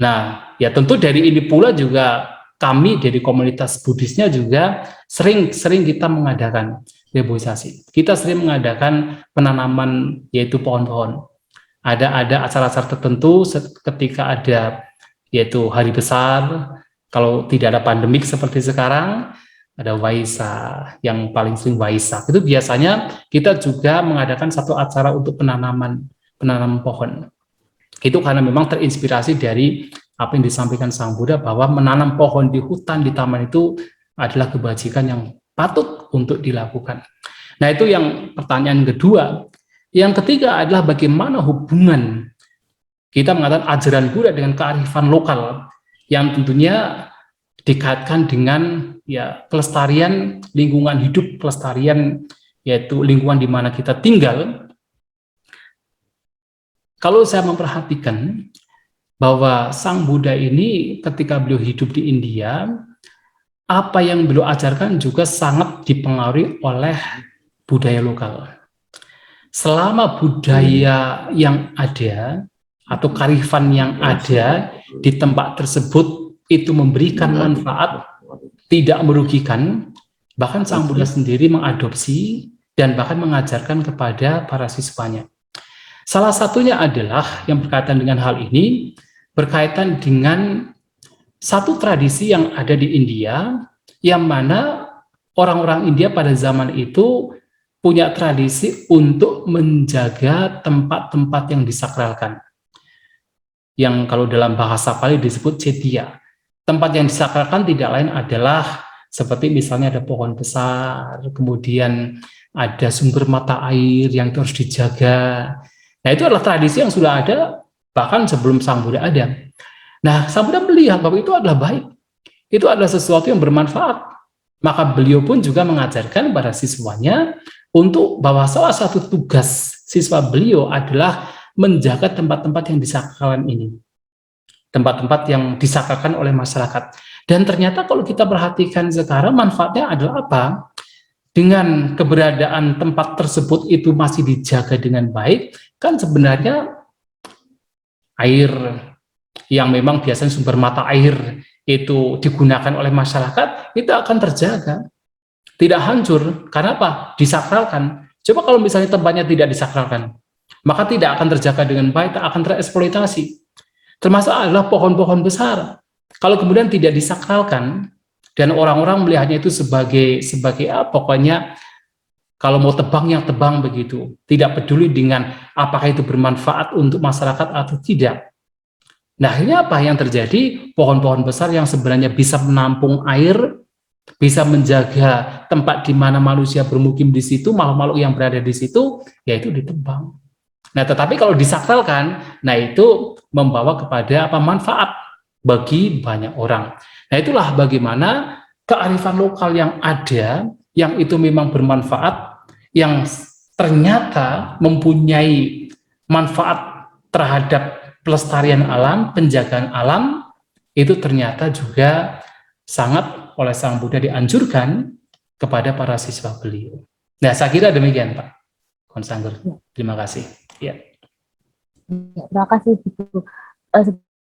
Nah, ya tentu dari ini pula juga kami dari komunitas Buddhisnya juga sering kita mengadakan reboisasi. Kita sering mengadakan penanaman yaitu pohon-pohon. Ada acara-acara tertentu ketika ada yaitu hari besar, kalau tidak ada pandemik seperti sekarang, ada Waisak, yang paling sering Waisak. Itu biasanya kita juga mengadakan satu acara untuk penanaman pohon. Itu karena memang terinspirasi dari apa yang disampaikan Sang Buddha bahwa menanam pohon di hutan, di taman itu adalah kebajikan yang patut untuk dilakukan. Nah, itu yang pertanyaan kedua. Yang ketiga adalah bagaimana hubungan kita mengatakan ajaran Buddha dengan kearifan lokal yang tentunya dikaitkan dengan ya pelestarian lingkungan hidup, pelestarian yaitu lingkungan di mana kita tinggal. Kalau saya memperhatikan bahwa Sang Buddha ini ketika beliau hidup di India, apa yang beliau ajarkan juga sangat dipengaruhi oleh budaya lokal. Selama budaya yang ada atau kearifan yang ada di tempat tersebut itu memberikan manfaat, tidak merugikan, bahkan Sang Buddha sendiri mengadopsi dan bahkan mengajarkan kepada para siswanya. Salah satunya adalah yang berkaitan dengan hal ini, berkaitan dengan satu tradisi yang ada di India, yang mana orang-orang India pada zaman itu punya tradisi untuk menjaga tempat-tempat yang disakralkan. Yang kalau dalam bahasa Pali disebut cetya. Tempat yang disakralkan tidak lain adalah seperti misalnya ada pohon besar, kemudian ada sumber mata air yang harus dijaga. Nah, itu adalah tradisi yang sudah ada bahkan sebelum Sang Buddha ada. Nah, Sang Buddha melihat bahwa itu adalah baik. Itu adalah sesuatu yang bermanfaat. Maka beliau pun juga mengajarkan pada siswanya untuk bahwa salah satu tugas siswa beliau adalah menjaga tempat-tempat yang disakralkan ini. Tempat-tempat yang disakralkan oleh masyarakat. Dan ternyata kalau kita perhatikan sekarang manfaatnya adalah apa? Dengan keberadaan tempat tersebut itu masih dijaga dengan baik, kan sebenarnya air yang memang biasanya sumber mata air itu digunakan oleh masyarakat, itu akan terjaga. Tidak hancur. Karena apa? Disakralkan. Coba kalau misalnya tempatnya tidak disakralkan, maka tidak akan terjaga dengan baik, tak akan tereksploitasi. Termasuk adalah pohon-pohon besar. Kalau kemudian tidak disakralkan, dan orang-orang melihatnya itu sebagai pokoknya kalau mau tebang yang tebang begitu, tidak peduli dengan apakah itu bermanfaat untuk masyarakat atau tidak. Nah, akhirnya apa yang terjadi? Pohon-pohon besar yang sebenarnya bisa menampung air, bisa menjaga tempat di mana manusia bermukim di situ, makhluk-makhluk yang berada di situ, yaitu ditebang. Nah, tetapi kalau disakralkan, nah itu membawa kepada apa manfaat bagi banyak orang. Nah, itulah bagaimana kearifan lokal yang ada, yang itu memang bermanfaat, yang ternyata mempunyai manfaat terhadap pelestarian alam, penjagaan alam, itu ternyata juga sangat oleh Sang Buddha dianjurkan kepada para siswa beliau. Nah, saya kira demikian, Pak Konsangger. Terima kasih. Ya. Terima kasih, Ibu.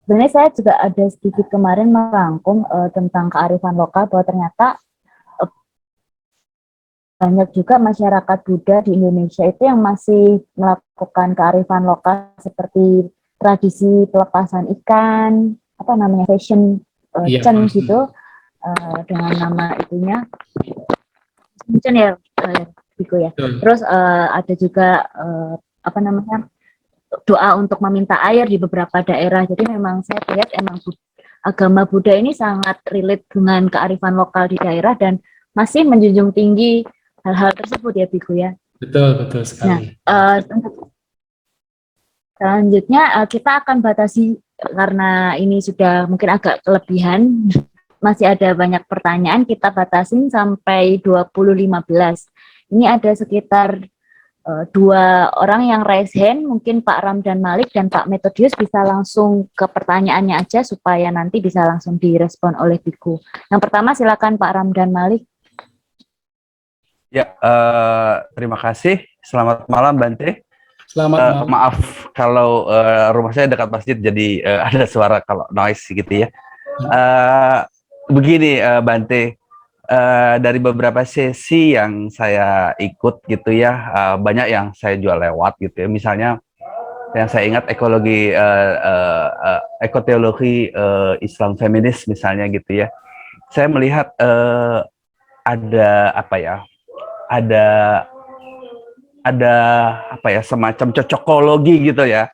Sebenarnya saya juga ada sedikit kemarin merangkum tentang kearifan lokal, bahwa ternyata banyak juga masyarakat Buddha di Indonesia itu yang masih melakukan kearifan lokal seperti tradisi pelepasan ikan, apa namanya, fashion cen gitu, dengan nama itunya cen ya, Biko ya. Terus ada juga apa namanya, doa untuk meminta air di beberapa daerah. Jadi memang saya lihat emang agama Buddha ini sangat relate dengan kearifan lokal di daerah dan masih menjunjung tinggi hal-hal tersebut ya, Biku ya. Betul sekali. Nah, selanjutnya kita akan batasi karena ini sudah mungkin agak kelebihan, masih ada banyak pertanyaan, kita batasin sampai 20.15. Ini ada sekitar dua orang yang raise hand, mungkin Pak Ramdan Malik dan Pak Metodius bisa langsung ke pertanyaannya aja supaya nanti bisa langsung direspon oleh Biku. Yang pertama silakan Pak Ramdan Malik. Ya, terima kasih. Selamat malam, Bante. Selamat malam. Maaf kalau rumah saya dekat masjid, jadi ada suara kalau noise gitu ya. Begini, Bante, dari beberapa sesi yang saya ikut gitu ya, banyak yang saya jual lewat gitu ya. Misalnya yang saya ingat ekologi, ekoteologi Islam feminis misalnya gitu ya. Saya melihat ada apa ya? Ada apa ya, semacam cocokologi gitu ya,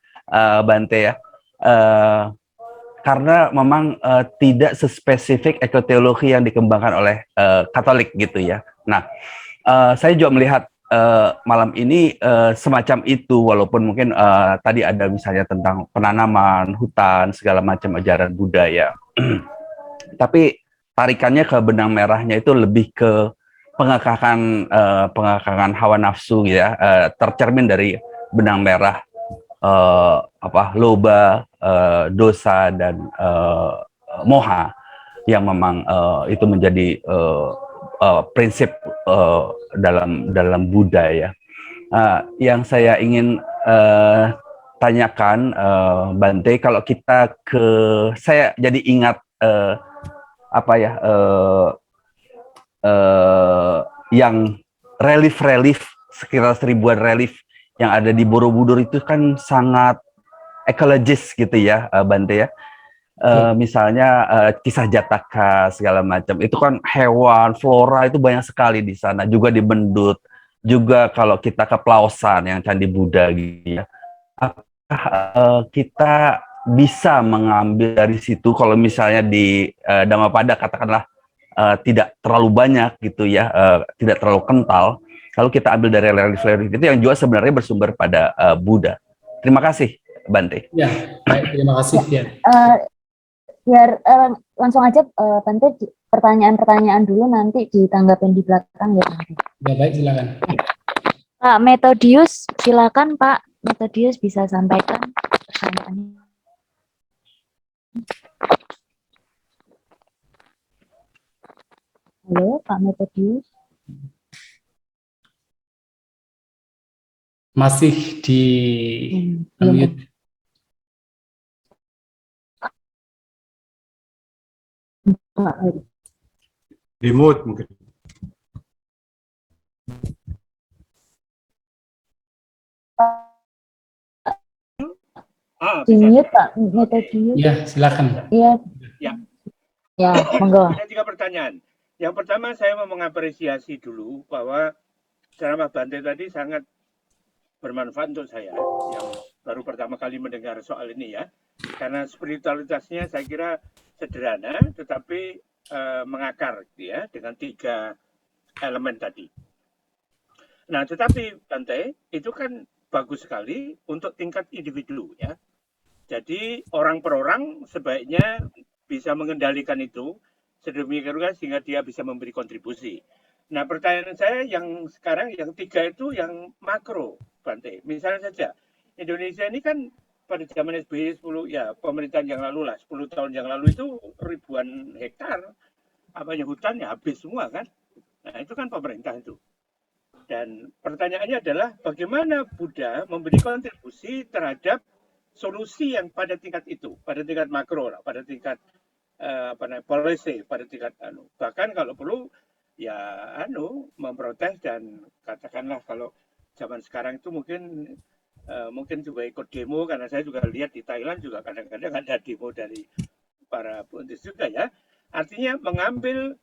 Bante ya, karena memang tidak sespesifik ekoteologi yang dikembangkan oleh Katolik gitu ya. Nah, saya juga melihat malam ini semacam itu, walaupun mungkin tadi ada misalnya tentang penanaman hutan segala macam ajaran budaya, tapi tarikannya ke benang merahnya itu lebih ke pengakakan hawa nafsu ya, tercermin dari benang merah loba, dosa dan moha yang memang itu menjadi prinsip dalam budaya. Yang saya ingin tanyakan, Bante, kalau kita saya jadi ingat yang relief-relief sekitar 1000-an relief yang ada di Borobudur itu kan sangat ekologis gitu ya, Bante ya. Misalnya kisah Jataka segala macam itu kan hewan flora itu banyak sekali di sana, juga di Bendut, juga kalau kita ke Plausan yang Candi Buddha gitu ya. Apakah kita bisa mengambil dari situ, kalau misalnya di Dhammapada katakanlah tidak terlalu banyak gitu ya, tidak terlalu kental. Kalau kita ambil dari relief-relief itu yang juga sebenarnya bersumber pada Buddha. Terima kasih, Bante. Ya, baik, terima kasih. Ya. Biar langsung aja Bante, pertanyaan-pertanyaan dulu, nanti ditanggapin di belakang ya. Ya, baik, silakan. Pak Metodius, silakan Pak Metodius bisa sampaikan pertanyaannya. Halo, Pak Metodius. Masih di unmute. Di mute mungkin. Di mute Pak Metodius. Ya, silakan. Iya. Ya. Ya, monggo. Ada 3 pertanyaan. Yang pertama, saya mau mengapresiasi dulu bahwa ceramah Bante tadi sangat bermanfaat untuk saya yang baru pertama kali mendengar soal ini ya. Karena spiritualitasnya saya kira sederhana tetapi mengakar gitu ya, dengan 3 elemen tadi. Nah, tetapi Bante itu kan bagus sekali untuk tingkat individu ya. Jadi orang per orang sebaiknya bisa mengendalikan itu sedemikian rupa sehingga dia bisa memberi kontribusi. Nah, pertanyaan saya yang sekarang yang 3 itu yang makro, Bante. Misalnya saja Indonesia ini kan pada zaman SBY 10 ya pemerintahan yang lalu lah, 10 tahun yang lalu itu ribuan hektar hutannya habis semua kan. Nah, itu kan pemerintah itu. Dan pertanyaannya adalah bagaimana Buddha memberi kontribusi terhadap solusi yang pada tingkat itu, pada tingkat makro lah, pada tingkat policy, pada tingkat bahkan kalau perlu ya memprotes dan katakanlah kalau zaman sekarang itu mungkin juga ikut demo, karena saya juga lihat di Thailand juga kadang-kadang ada demo dari para Buddhis juga ya. Artinya mengambil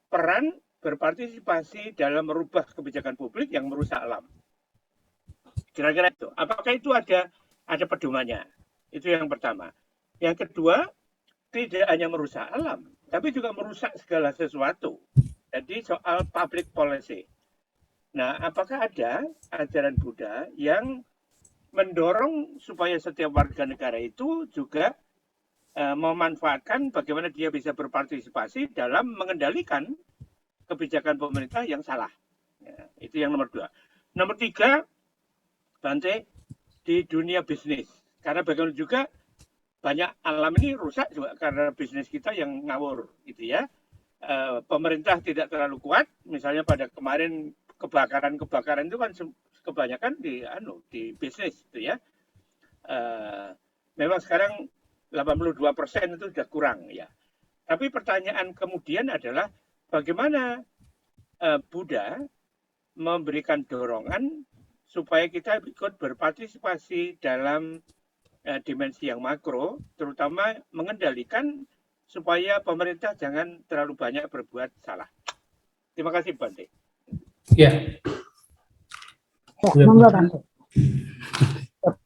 peran berpartisipasi dalam merubah kebijakan publik yang merusak alam. Kira-kira itu. Apakah itu ada pedomannya? Itu yang pertama. Yang kedua, tidak hanya merusak alam, tapi juga merusak segala sesuatu. Jadi soal public policy. Nah, apakah ada ajaran Buddha yang mendorong supaya setiap warga negara itu juga memanfaatkan bagaimana dia bisa berpartisipasi dalam mengendalikan kebijakan pemerintah yang salah. Ya, itu yang nomor 2. Nomor 3, Bante, di dunia bisnis. Karena bagaimana juga banyak alam ini rusak juga karena bisnis kita yang ngawur, gitu ya. Pemerintah tidak terlalu kuat, misalnya pada kemarin kebakaran itu kan kebanyakan di bisnis, gitu ya. Memang sekarang 82% itu sudah kurang ya. Tapi pertanyaan kemudian adalah bagaimana Buddha memberikan dorongan supaya kita ikut berpartisipasi dalam dimensi yang makro, terutama mengendalikan supaya pemerintah jangan terlalu banyak berbuat salah. Terima kasih, Bante. Ya, Ya, monggo Bante.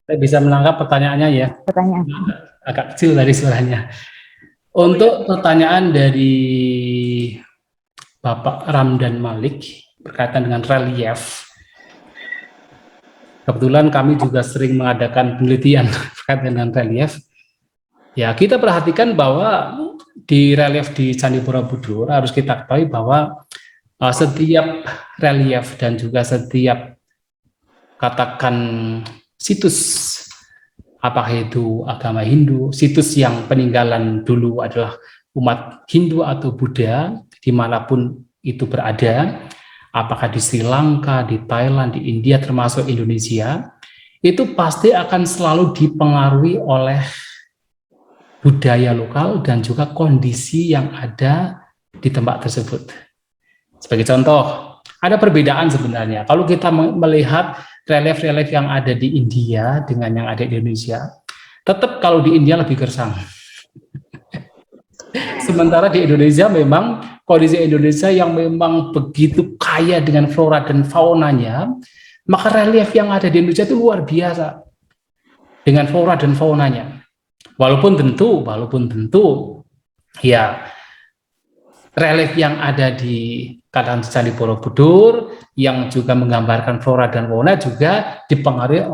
saya bisa menangkap pertanyaannya ya. Pertanyaan. Agak kecil dari suaranya. Untuk pertanyaan dari Bapak Ramdan Malik berkaitan dengan relief, kebetulan kami juga sering mengadakan penelitian berkaitan dengan relief. Ya, kita perhatikan bahwa di relief di Candi Borobudur harus kita ketahui bahwa setiap relief dan juga setiap katakan situs, apakah itu agama Hindu, situs yang peninggalan dulu adalah umat Hindu atau Buddha, dimanapun itu berada, apakah di Sri Lanka, di Thailand, di India, termasuk Indonesia, itu pasti akan selalu dipengaruhi oleh budaya lokal dan juga kondisi yang ada di tempat tersebut. Sebagai contoh, ada perbedaan sebenarnya. Kalau kita melihat relief-relief yang ada di India dengan yang ada di Indonesia, tetap kalau di India lebih gersang. Sementara di Indonesia memang kondisi Indonesia yang memang begitu kaya dengan flora dan faunanya, maka relief yang ada di Indonesia itu luar biasa dengan flora dan faunanya. Walaupun tentu ya relief yang ada di Candi Borobudur yang juga menggambarkan flora dan fauna juga dipengaruhi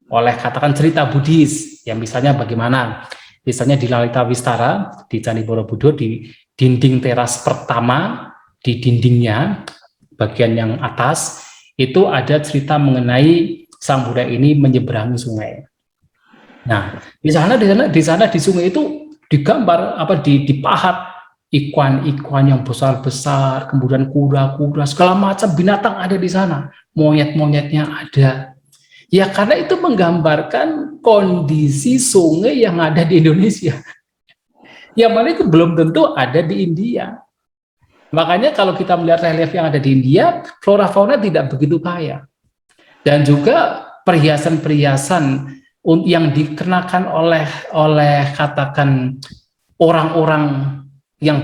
oleh katakan cerita Buddhis, yang misalnya bagaimana, misalnya di Lalita Wistara di Candi Borobudur, di dinding teras pertama, di dindingnya bagian yang atas itu ada cerita mengenai Sang Buddha ini menyeberangi sungai. Nah, di sana di sungai itu digambar dipahat ikan-ikan yang besar-besar, kemudian kura-kura, segala macam binatang ada di sana, monyet-monyetnya ada. Ya karena itu menggambarkan kondisi sungai yang ada di Indonesia. Yang mana itu belum tentu ada di India. Makanya kalau kita melihat relief yang ada di India, flora fauna tidak begitu kaya. Dan juga perhiasan-perhiasan yang dikenakan oleh katakan orang-orang yang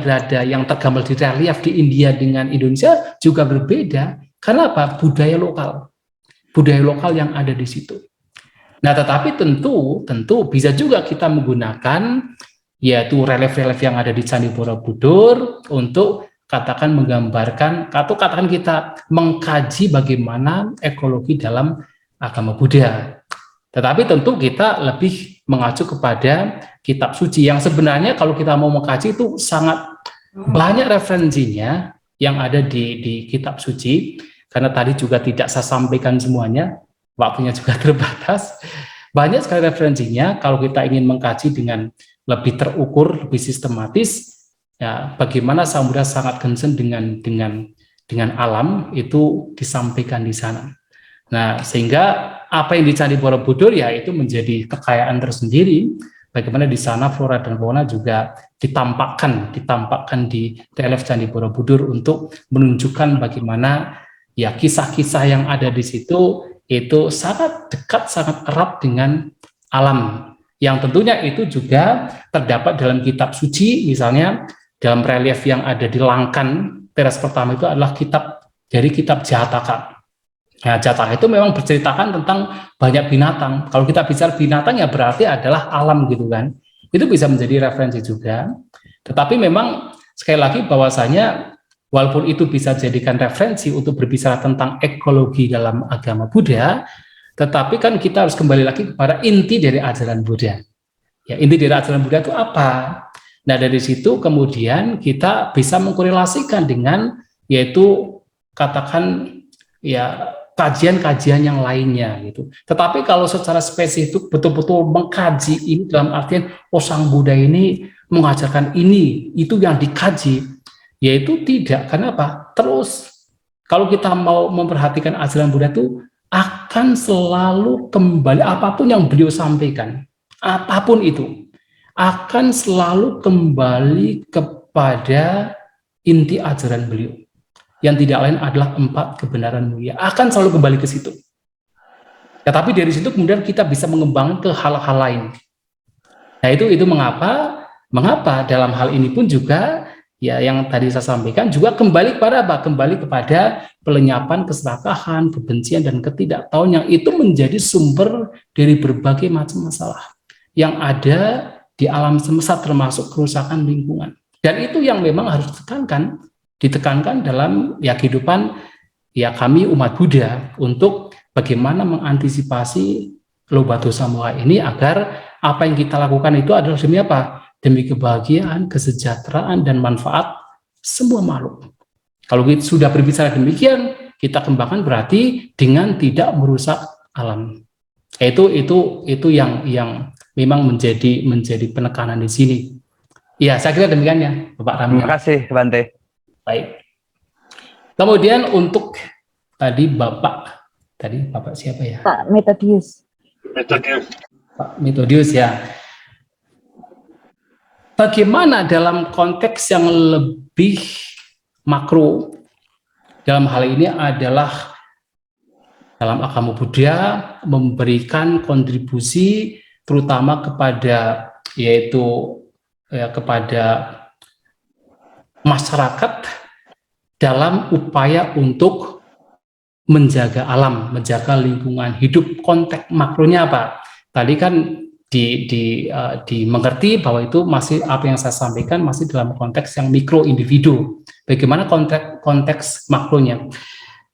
tergambar di relief di India dengan Indonesia juga berbeda. Karena apa? Budaya lokal yang ada di situ. Nah, tetapi tentu bisa juga kita menggunakan yaitu relief-relief yang ada di Candi Borobudur untuk katakan menggambarkan atau katakan kita mengkaji bagaimana ekologi dalam agama Buddha. Tetapi tentu kita lebih mengacu kepada kitab suci yang sebenarnya kalau kita mau mengkaji itu sangat banyak referensinya yang ada di kitab suci, karena tadi juga tidak saya sampaikan semuanya, waktunya juga terbatas. Banyak sekali referensinya kalau kita ingin mengkaji dengan lebih terukur, lebih sistematis, ya bagaimana Sang Buddha sangat concern dengan alam itu disampaikan di sana. Nah, sehingga apa yang di Candi Borobudur ya itu menjadi kekayaan tersendiri. Bagaimana di sana flora dan fauna juga ditampakkan di relief Candi Borobudur untuk menunjukkan bagaimana ya kisah-kisah yang ada di situ itu sangat dekat, sangat erat dengan alam. Yang tentunya itu juga terdapat dalam kitab suci, misalnya dalam relief yang ada di Langkan teras pertama itu adalah kitab Jataka. Nah, Jataka itu memang berceritakan tentang banyak binatang. Kalau kita bicara binatang ya berarti adalah alam gitu kan. Itu bisa menjadi referensi juga. Tetapi memang sekali lagi bahwasanya walaupun itu bisa dijadikan referensi untuk berbicara tentang ekologi dalam agama Buddha, tetapi kan kita harus kembali lagi kepada inti dari ajaran Buddha, Ya, inti dari ajaran Buddha itu apa? Nah, dari situ kemudian kita bisa mengkorelasikan dengan yaitu katakan ya kajian-kajian yang lainnya gitu. Tetapi kalau secara spesifik betul-betul mengkaji ini dalam artian Sang Buddha ini mengajarkan ini, itu yang dikaji, yaitu tidak. Kenapa? Terus kalau kita mau memperhatikan ajaran Buddha itu akan selalu kembali apapun yang beliau sampaikan, apapun itu akan selalu kembali kepada inti ajaran beliau, yang tidak lain adalah 4 kebenaran mulia, akan selalu kembali ke situ. Ya, tapi dari situ kemudian kita bisa mengembangkan ke hal-hal lain. Nah, itu mengapa dalam hal ini pun juga ya yang tadi saya sampaikan juga kembali kepada apa? Kembali kepada pelenyapan keserakahan, kebencian dan ketidaktahuan yang itu menjadi sumber dari berbagai macam masalah yang ada di alam semesta, termasuk kerusakan lingkungan. Dan itu yang memang harus ditekankan dalam ya kehidupan ya kami umat Buddha untuk bagaimana mengantisipasi loba dosa moha ini agar apa yang kita lakukan itu adalah demi apa? Demi kebahagiaan, kesejahteraan dan manfaat semua makhluk. Kalau kita sudah berbicara demikian, kita kembangkan berarti dengan tidak merusak alam. Itu yang memang menjadi penekanan di sini. Ya, saya kira demikian ya, Bapak Rami. Terima kasih, Bante. Baik. Kemudian untuk Bapak siapa ya? Pak Methodius. Pak Methodius ya. Bagaimana dalam konteks yang lebih makro dalam hal ini adalah dalam agama Buddha memberikan kontribusi terutama kepada kepada masyarakat dalam upaya untuk menjaga alam, menjaga lingkungan hidup. Konteks makronya apa? Tadi kan dimengerti bahwa itu masih apa yang saya sampaikan masih dalam konteks yang mikro individu. Bagaimana konteks makronya?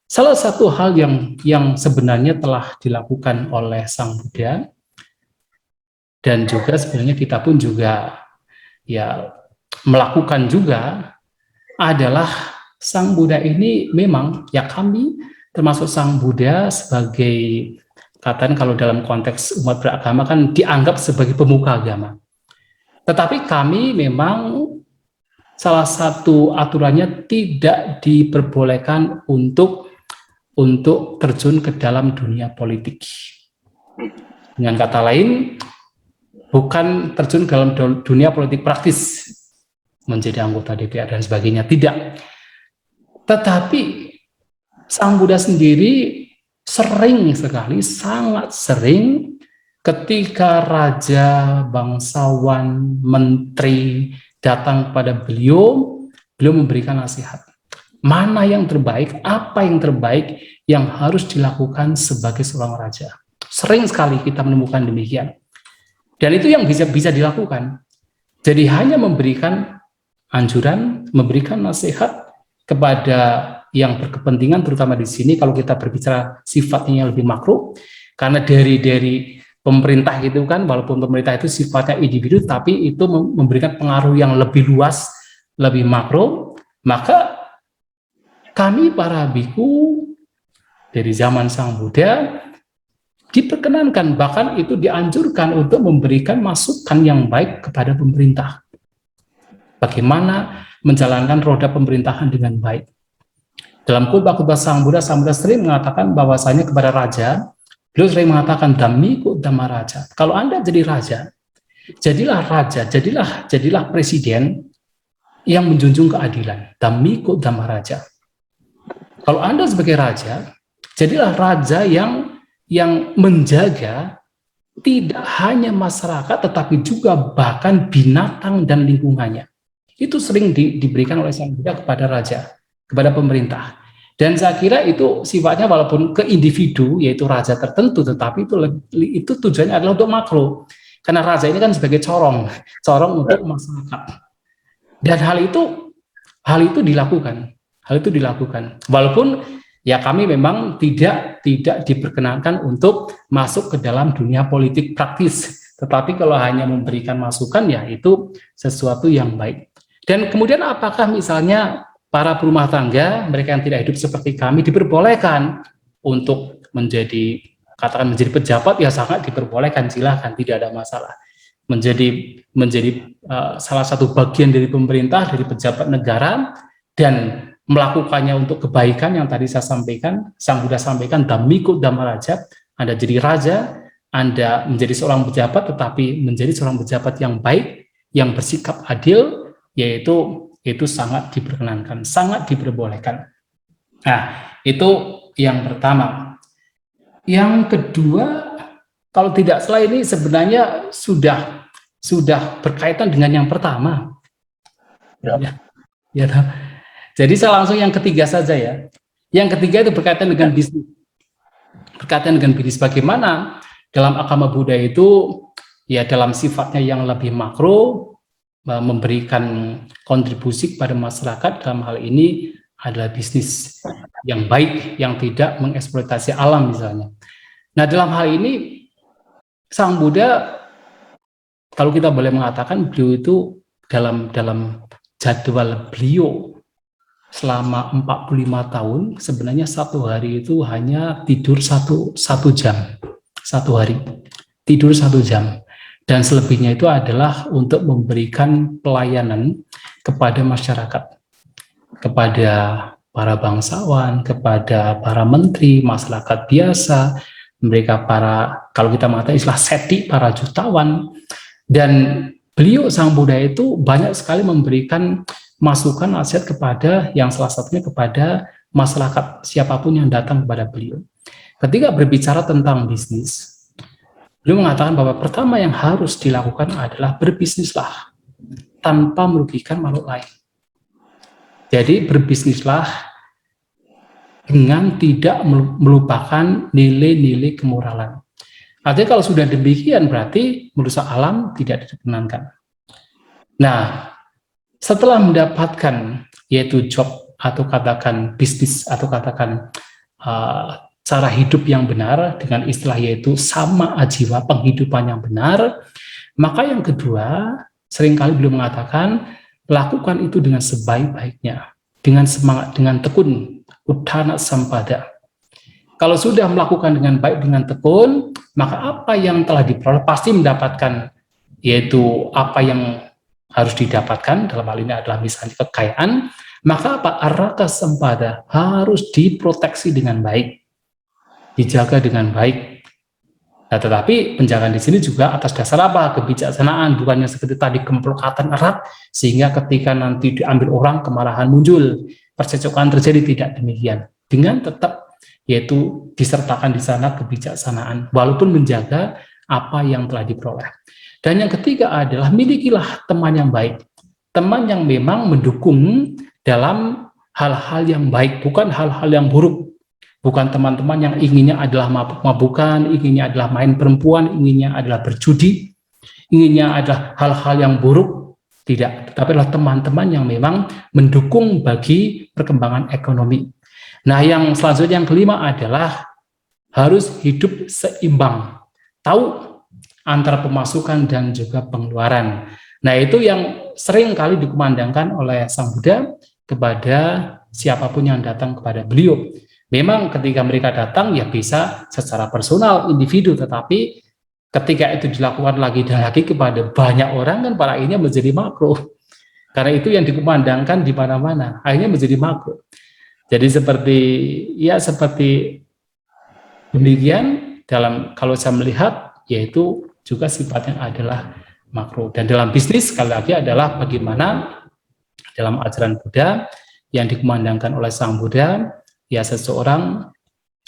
Salah satu hal yang sebenarnya telah dilakukan oleh Sang Buddha dan juga sebenarnya kita pun juga ya melakukan juga adalah Sang Buddha ini memang ya kami termasuk Sang Buddha sebagai katanya kalau dalam konteks umat beragama kan dianggap sebagai pemuka agama. Tetapi kami memang salah satu aturannya tidak diperbolehkan untuk terjun ke dalam dunia politik. Dengan kata lain, bukan terjun ke dalam dunia politik praktis, menjadi anggota DPR dan sebagainya, tidak. Tetapi Sang Buddha sendiri sering sekali, sangat sering ketika raja, bangsawan, menteri datang kepada beliau memberikan nasihat. Mana yang terbaik, apa yang terbaik yang harus dilakukan sebagai seorang raja. Sering sekali kita menemukan demikian. Dan itu yang bisa dilakukan. Jadi hanya memberikan anjuran, memberikan nasihat kepada yang berkepentingan, terutama di sini kalau kita berbicara sifatnya yang lebih makro, karena dari pemerintah gitu kan, walaupun pemerintah itu sifatnya individu, tapi itu memberikan pengaruh yang lebih luas, lebih makro, maka kami para biku dari zaman Sang Buddha diperkenankan, bahkan itu dianjurkan untuk memberikan masukan yang baik kepada pemerintah. Bagaimana menjalankan roda pemerintahan dengan baik. Dalam khotbah Sang Buddha sering mengatakan bahwasanya kepada raja, beliau sering mengatakan Dhammiko Dhamma Raja. Kalau Anda jadi raja, jadilah presiden yang menjunjung keadilan. Dhammiko Dhamma Raja. Kalau Anda sebagai raja, jadilah raja yang menjaga tidak hanya masyarakat, tetapi juga bahkan binatang dan lingkungannya. Itu sering diberikan oleh Sang Buddha kepada raja, kepada pemerintah. Dan saya kira itu sifatnya walaupun ke individu, yaitu raja tertentu, tetapi itu tujuannya adalah untuk makro. Karena raja ini kan sebagai corong untuk masyarakat. Dan hal itu dilakukan. Walaupun ya kami memang tidak diperkenankan untuk masuk ke dalam dunia politik praktis. Tetapi kalau hanya memberikan masukan, ya itu sesuatu yang baik. Dan kemudian apakah misalnya para berumah tangga, mereka yang tidak hidup seperti kami, diperbolehkan untuk menjadi, katakan menjadi pejabat? Ya sangat diperbolehkan, silakan, tidak ada masalah. Menjadi salah satu bagian dari pemerintah, dari pejabat negara, dan melakukannya untuk kebaikan yang tadi saya sampaikan, Sang Buddha sampaikan, Dhammiko Dhammarajat, Anda jadi raja, Anda menjadi seorang pejabat, tetapi menjadi seorang pejabat yang baik, yang bersikap adil, yaitu itu sangat diperkenankan, sangat diperbolehkan. Nah, itu yang pertama. Yang kedua, kalau tidak salah ini sebenarnya sudah berkaitan dengan yang pertama. Ya. Jadi saya langsung yang ketiga saja ya. Yang ketiga itu berkaitan dengan bisnis. Berkaitan dengan bisnis, bagaimana dalam agama Buddha itu ya dalam sifatnya yang lebih makro, memberikan kontribusi kepada masyarakat, dalam hal ini adalah bisnis yang baik, yang tidak mengeksploitasi alam misalnya. Nah, dalam hal ini Sang Buddha, kalau kita boleh mengatakan, beliau itu dalam jadwal beliau selama 45 tahun, sebenarnya satu hari itu hanya tidur satu jam, satu hari tidur 1 jam, dan selebihnya itu adalah untuk memberikan pelayanan kepada masyarakat, kepada para bangsawan, kepada para menteri, masyarakat biasa, mereka para, kalau kita mengatakan istilah seti, para jutawan. Dan beliau Sang Buddha itu banyak sekali memberikan masukan, nasihat kepada, yang salah satunya kepada masyarakat siapapun yang datang kepada beliau. Ketika berbicara tentang bisnis, beliau mengatakan bahwa pertama yang harus dilakukan adalah berbisnislah tanpa merugikan makhluk lain. Jadi berbisnislah dengan tidak melupakan nilai-nilai kemoralan. Artinya kalau sudah demikian berarti merusak alam tidak diperkenankan. Nah, setelah mendapatkan yaitu job atau katakan bisnis atau katakan cara hidup yang benar, dengan istilah yaitu sama ajiwa, penghidupan yang benar, maka yang kedua seringkali beliau mengatakan lakukan itu dengan sebaik-baiknya, dengan semangat, dengan tekun, uddhana sampada. Kalau sudah melakukan dengan baik, dengan tekun, maka apa yang telah diperoleh pasti mendapatkan, yaitu apa yang harus didapatkan, dalam hal ini adalah misalnya kekayaan, maka apa? Arata sampada harus diproteksi dengan baik, dijaga dengan baik. Nah, tetapi penjagaan di sini juga atas dasar apa? Kebijaksanaan, bukannya seperti tadi kemplokatan erat, sehingga ketika nanti diambil orang kemarahan muncul, percecokan terjadi, tidak demikian. Dengan tetap yaitu disertakan di sana kebijaksanaan, walaupun menjaga apa yang telah diperoleh. Dan yang ketiga adalah milikilah teman yang baik, teman yang memang mendukung dalam hal-hal yang baik, bukan hal-hal yang buruk. Bukan teman-teman yang inginnya adalah mabuk-mabukan, inginnya adalah main perempuan, inginnya adalah berjudi, inginnya adalah hal-hal yang buruk. Tidak, tetapi adalah teman-teman yang memang mendukung bagi perkembangan ekonomi. Nah, yang selanjutnya yang kelima adalah harus hidup seimbang, tahu antara pemasukan dan juga pengeluaran. Nah, itu yang sering kali dikumandangkan oleh Sang Buddha kepada siapapun yang datang kepada beliau. Memang ketika mereka datang ya bisa secara personal, individu, tetapi ketika itu dilakukan lagi dan lagi kepada banyak orang kan pada akhirnya menjadi makro. Karena itu yang dikumandangkan di mana-mana, akhirnya menjadi makro. Jadi seperti demikian dalam, kalau saya melihat, yaitu juga sifatnya adalah makro. Dan dalam bisnis sekali lagi adalah bagaimana dalam ajaran Buddha yang dikumandangkan oleh Sang Buddha, ya seseorang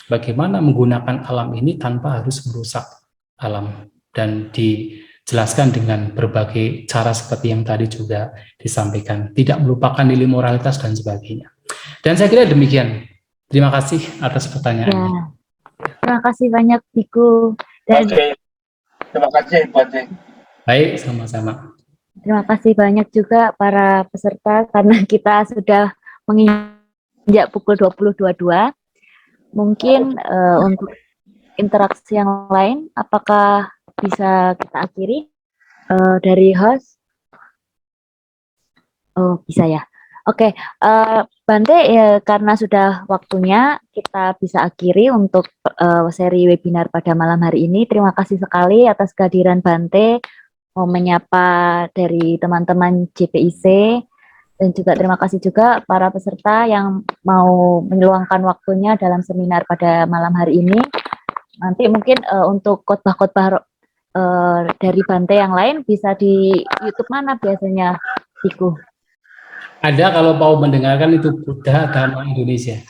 bagaimana menggunakan alam ini tanpa harus merusak alam, dan dijelaskan dengan berbagai cara seperti yang tadi juga disampaikan, tidak melupakan nilai moralitas dan sebagainya. Dan saya kira demikian. Terima kasih atas pertanyaannya. Ya. Terima kasih banyak Biku. Dan terima kasih Pak Cik. Baik, sama-sama. terima kasih banyak juga para peserta, karena kita sudah menginjak pukul 20.22. Mungkin untuk interaksi yang lain, apakah bisa kita akhiri dari host? Oh, bisa ya. Oke, Bante, ya, karena sudah waktunya kita bisa akhiri untuk seri webinar pada malam hari ini. Terima kasih sekali atas kehadiran Bante, mau menyapa dari teman-teman JPIC, dan juga terima kasih juga para peserta yang mau meluangkan waktunya dalam seminar pada malam hari ini. Nanti mungkin untuk khotbah-khotbah dari Bante yang lain bisa di YouTube mana biasanya, Biku? Ada kalau mau mendengarkan itu Buddha Dhamma Indonesia.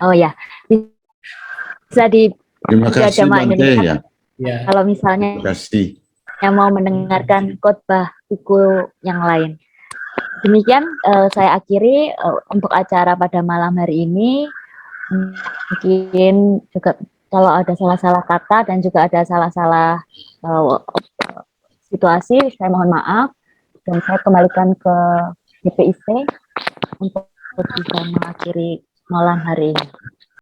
Oh ya, bisa di Terima Buddha kasih Dhamma Bante Indonesia. ya. Ya, Kalau misalnya Terima kasih. yang mau mendengarkan khotbah buku yang lain. Demikian saya akhiri untuk acara pada malam hari ini. Mungkin juga kalau ada salah-salah kata dan juga ada salah-salah situasi, saya mohon maaf dan saya kembalikan ke DPIC untuk bisa mengakhiri malam hari ini.